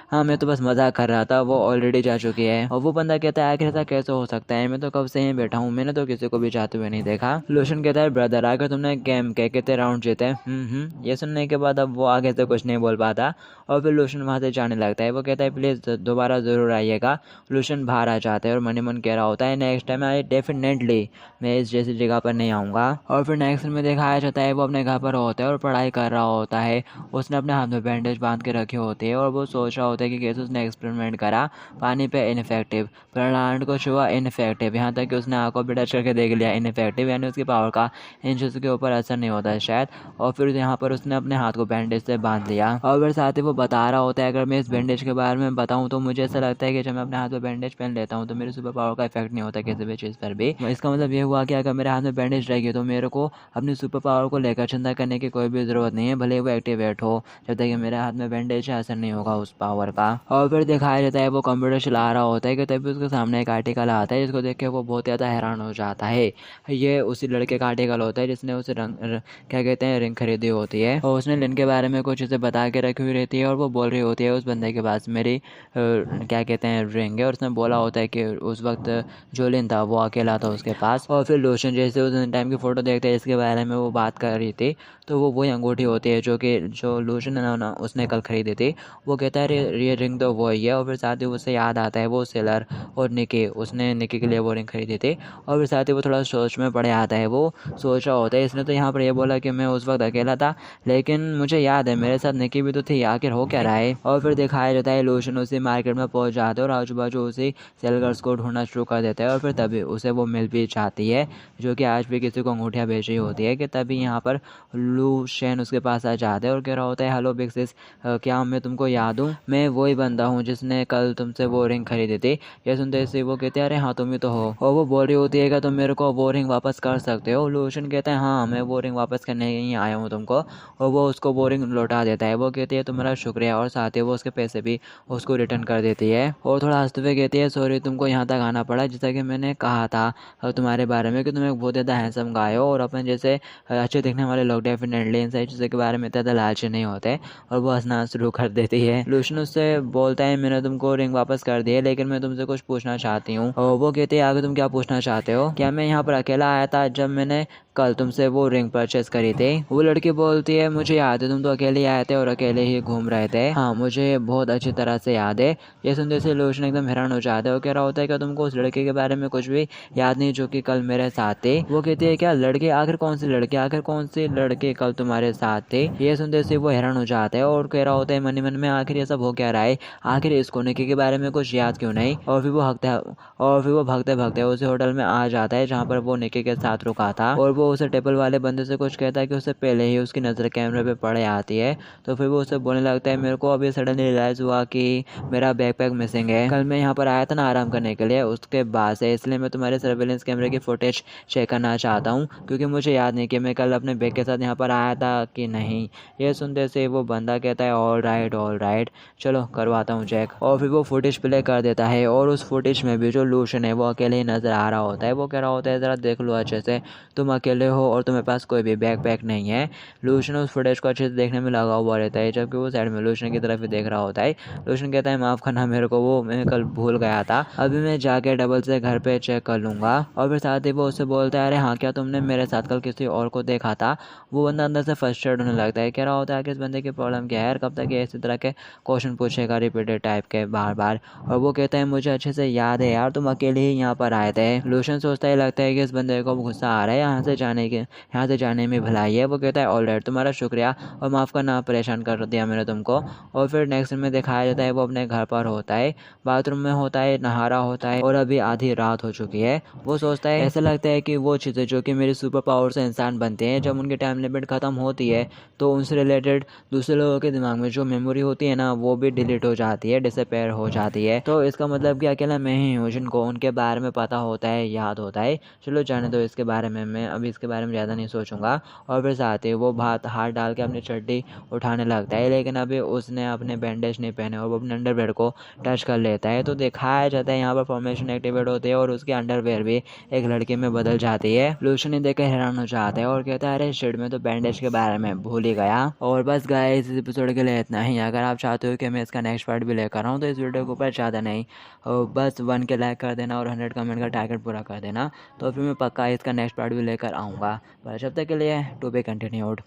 हाँ मैं तो बस मजाक कर रहा था, वो ऑलरेडी जा चुकी है। और वो बंदा कहता है आखिर ऐसा कैसे हो सकता है, मैं तो कब से ही बैठा हूँ, मैंने तो किसी को भी जाते हुए नहीं देखा। लोशन कहता है ब्रदर आकर तुमने गेम के कितने राउंड जीते। ये सुनने के बाद अब वो आगे से कुछ नहीं बोल पाता और फिर लोशन वहाँ से जाने लगता है। वो कहता है प्लीज़ दोबारा ज़रूर आइएगा। लोशन बाहर आ जाता है और मनी मन कह रहा होता है नेक्स्ट टाइम आई डेफिनेटली मैं इस जैसी जगह पर नहीं आऊँगा। और फिर नेक्स्ट में दिखाया जाता है वो अपने घर पर होता है और पढ़ाई कर रहा होता है। उसने अपने हाथ में बैंडेज बांध के रखे होते हैं और वो सोच रहा होता है कि कैसे उसने एक्सपेरिमेंट करा पानी पे इनफेक्टिव, प्लांट को छुआ इनफेक्टिव, यहाँ तक कि उसने आंखों पे टच करके देख लिया इनफेक्टिव, यानी उसकी पावर का इन चीज़ों के ऊपर असर नहीं होता है शायद। और फिर यहाँ पर उसने अपने हाथ को बैंडेज से बांध लिया और फिर साथ ही वो बता रहा होता है अगर मैं इस बैंडेज के बारे में बताऊँ तो मुझे ऐसा लगता है कि जब मैं अपने हाथ में बैंडेज पहन लेता हूँ तो मेरे सुपर पावर का इफेक्ट नहीं होता किसी भी चीज़ पर भी। इसका मतलब ये हुआ कि अगर मेरे हाथ में बैंडेज रहेगी तो मेरे को अपनी सुपर पावर को लेकर चिंता करने की कोई भी ज़रूरत नहीं है, भले वो एक्टिवेट हो। जब तक कि मेरे हाथ में बैंडेज है असर नहीं होगा उस पावर का। और फिर दिखाया जाता है वो कंप्यूटर चला रहा होता है कि तभी उसके सामने एक आर्टिकल आता है जिसको देख के वो बहुत ज़्यादा हैरान हो जाता है। ये उसी लड़के का आर्टिकल होता है जिसने उसे क्या कहते हैं रिंग खरीदी होती है और उसने लिन के बारे में कुछ चीज़ें बता के रखी हुई रहती है और वो बोल रही होती है उस बंदे के पास मेरी क्या कहते हैं रिंग है। और उसने बोला होता है कि उस वक्त जो लिन था वो अकेला था उसके पास। और फिर लोशन जैसे उस टाइम की फ़ोटो देखते हैं इसके बारे में वो बात कर रही थी तो वो वही अंगूठी होती है जो लोशन है ना उसने कल खरीदी थी। वो कहता है ये रिंग तो वही है। और फिर साथ ही उसे याद आता है वो सेलर और निकी, उसने निकी के लिए वो रिंग खरीदी थी। और फिर साथ ही वो थोड़ा सोच में पड़े आता है, वो सोच रहा होता है इसने तो यहाँ पर ये बोला कि मैं उस वक्त अकेला था लेकिन मुझे याद है मेरे साथ निकी भी तो थी, आखिर हो क्या रहा है। और फिर दिखाया जाता है लोशन उसी मार्केट में पहुँच जाते हैं और आजू बाजू उसी सेलर्स को ढूंढना शुरू कर देता है। और फिर तभी उसे वो मिल भी जाती है जो कि आज भी किसी को अंगूठियाँ बेच रही होती है कि तभी यहाँ पर लूशन उसके पास आ जाता है और कह रहा होता है हेलो बिग सिस, क्या मैं तुमको याद हूँ, मैं वही बंदा हूँ जिसने कल तुमसे वो रिंग खरीदी थी। ये सुनते से वो कहते हैं अरे हाँ तुम ही तो हो। और वो बोल रही होती है कि तुम मेरे को वो रिंग वापस कर सकते हो। लूशन कहता है हाँ मैं वो रिंग वापस करने ही आया हूँ तुमको। और वो उसको वो रिंग लौटा देता है। वो कहती है तुम्हारा शुक्रिया और साथ ही वो उसके पैसे भी उसको रिटर्न कर देती है और थोड़ा हंसते हुए कहती है सॉरी तुमको यहाँ तक आना पड़ा, जैसा कि मैंने कहा था तुम्हारे बारे में कि तुम एक बहुत ज़्यादा हैंडसम गाय हो और अपन जैसे अच्छे दिखने वाले लोग डेफिनेटली इन सारी चीज़ों के बारे में ज़्यादा लालची नहीं होते। और वो हंसना शुरू कर देती है। लूशन उससे बोलता है मैंने तुमको रिंग वापस कर दी है लेकिन मैं तुमसे कुछ पूछना चाहती हूँ। और वो कहती है आगे तुम क्या पूछना चाहते हो, क्या मैं यहाँ पर अकेला आया था जब मैंने कल तुमसे वो रिंग परचेस करी थी। वो लड़की बोलती है मुझे याद है तुम तो अकेले आए थे और अकेले ही घूम रहे थे, हाँ मुझे बहुत अच्छी तरह से याद है। ये सुनते से लोशन एकदम हैरान हो जाता है और कह रहा होता है कि तुमको उस लड़के के बारे में कुछ भी याद नहीं जो कि कल मेरे साथ थे। वो कहती है क्या लड़के, आखिर कौन सी लड़के, आखिर कौन सी लड़के कल तुम्हारे साथ थे। ये सुनते से वो हैरान हो जाता है और कह रहा होता है मन में आखिर ये सब हो क्या रहा है, आखिर इसको निकी के बारे में कुछ याद क्यों नहीं। और फिर वो भागते भागते उसे होटल में आ जाता है जहाँ पर वो निकी के साथ रुका था। और वो उसे टेबल वाले बंदे से कुछ कहता है कि उससे पहले ही उसकी नज़र कैमरे पे पड़े आती है। तो फिर वो उसे बोलने लगता है मेरे को अभी सडनली रियलाइज़ हुआ कि मेरा बैकपैक मिसिंग है। कल मैं यहाँ पर आया था ना आराम करने के लिए, उसके बाद से इसलिए मैं तुम्हारे सर्वेलेंस कैमरे की फुटेज चेक करना चाहता हूँ क्योंकि मुझे याद नहीं कि मैं कल अपने बैग के साथ यहाँ पर आया था कि नहीं। ये सुनते से वो बंदा कहता है ऑल राइट चलो करवाता हूँ चेक। और फिर वो फुटेज प्ले कर देता है और उस फुटेज में भी जो लूशन है वो अकेले ही नज़र आ रहा होता है। वो कह रहा होता है ज़रा देख लो अच्छे से, तुम अकेले हो और तुम्हारे पास कोई भी बैकपैक नहीं है। लूशन उस फुटेज को अच्छे से देखने में लगा हुआ रहता है जबकि वो साइड में लूशन की तरफ ही देख रहा होता है। लूशन कहता है माफ़ करना मेरे को, वो मैं कल भूल गया था, अभी मैं जाके डबल से घर पे चेक कर लूँगा। और फिर साथ ही वो उससे बोलता है अरे हाँ क्या तुमने मेरे साथ कल किसी और को देखा था। वो बंदा अंदर से फ्रस्ट्रेट होने लगता है, कह रहा होता है कि इस बंदे की प्रॉब्लम क्या है यार, कब तक ये इसी तरह के क्वेश्चन पूछेगा रिपीटेड टाइप के बार बार। और वो कहता है मुझे अच्छे से याद है यार तुम अकेले ही यहाँ पर आए थे। लूशन सोचता है लगता है कि इस बंदे को गुस्सा आ रहा है, यहाँ से यहाँ से जाने में भलाई है। वो कहता है ऑलराइट, तुम्हारा शुक्रिया और माफ़ करना, परेशान कर दिया मैंने तुमको। और फिर नेक्स्ट में दिखाया जाता है वो अपने घर पर होता है, बाथरूम में होता है, नहा रहा होता है और अभी आधी रात हो चुकी है। वो सोचता है, ऐसा लगता है कि वो चीज़ें जो कि मेरी सुपर पावर से इंसान बनते हैं, जब उनकी टाइम लिमिट ख़त्म होती है तो उनसे रिलेटेड दूसरे लोगों के दिमाग में जो मेमोरी होती है ना, वो भी डिलीट हो जाती है, डिसअपेयर हो जाती है। तो इसका मतलब कि अकेला मैं ही हूँ जिनको उनके बारे में पता होता है, याद होता है। चलो जाने दो इसके बारे में, मैं अभी इसके बारे में ज़्यादा नहीं सोचूंगा। और फिर साथ ही वो हाथ डाल के अपनी चड्डी उठाने लगता है, लेकिन अभी उसने अपने बैंडेज नहीं पहने और वो अपने अंडरवेयर को टच कर लेता है। तो दिखाया जाता है यहाँ पर फॉर्मेशन एक्टिवेट होती है और उसकी अंडरवेयर भी एक लड़के में बदल जाती है। लूशन ही देखकर हैरान हो जाता है और कहता है अरे शिट, मैं तो बैंडेज के बारे में भूल ही गया। और बस गाइस, इस एपिसोड के लिए इतना ही। अगर आप चाहते हो कि मैं इसका नेक्स्ट पार्ट भी लेकर आऊँ तो इस वीडियो के ऊपर ज़्यादा नहीं, और बस 1 के लाइक कर देना और 100 कमेंट का टारगेट पूरा कर देना, तो फिर मैं पक्का इसका नेक्स्ट पार्ट भी लेकर आऊँगा। पर जब तक के लिए टू बी कंटिन्यूड।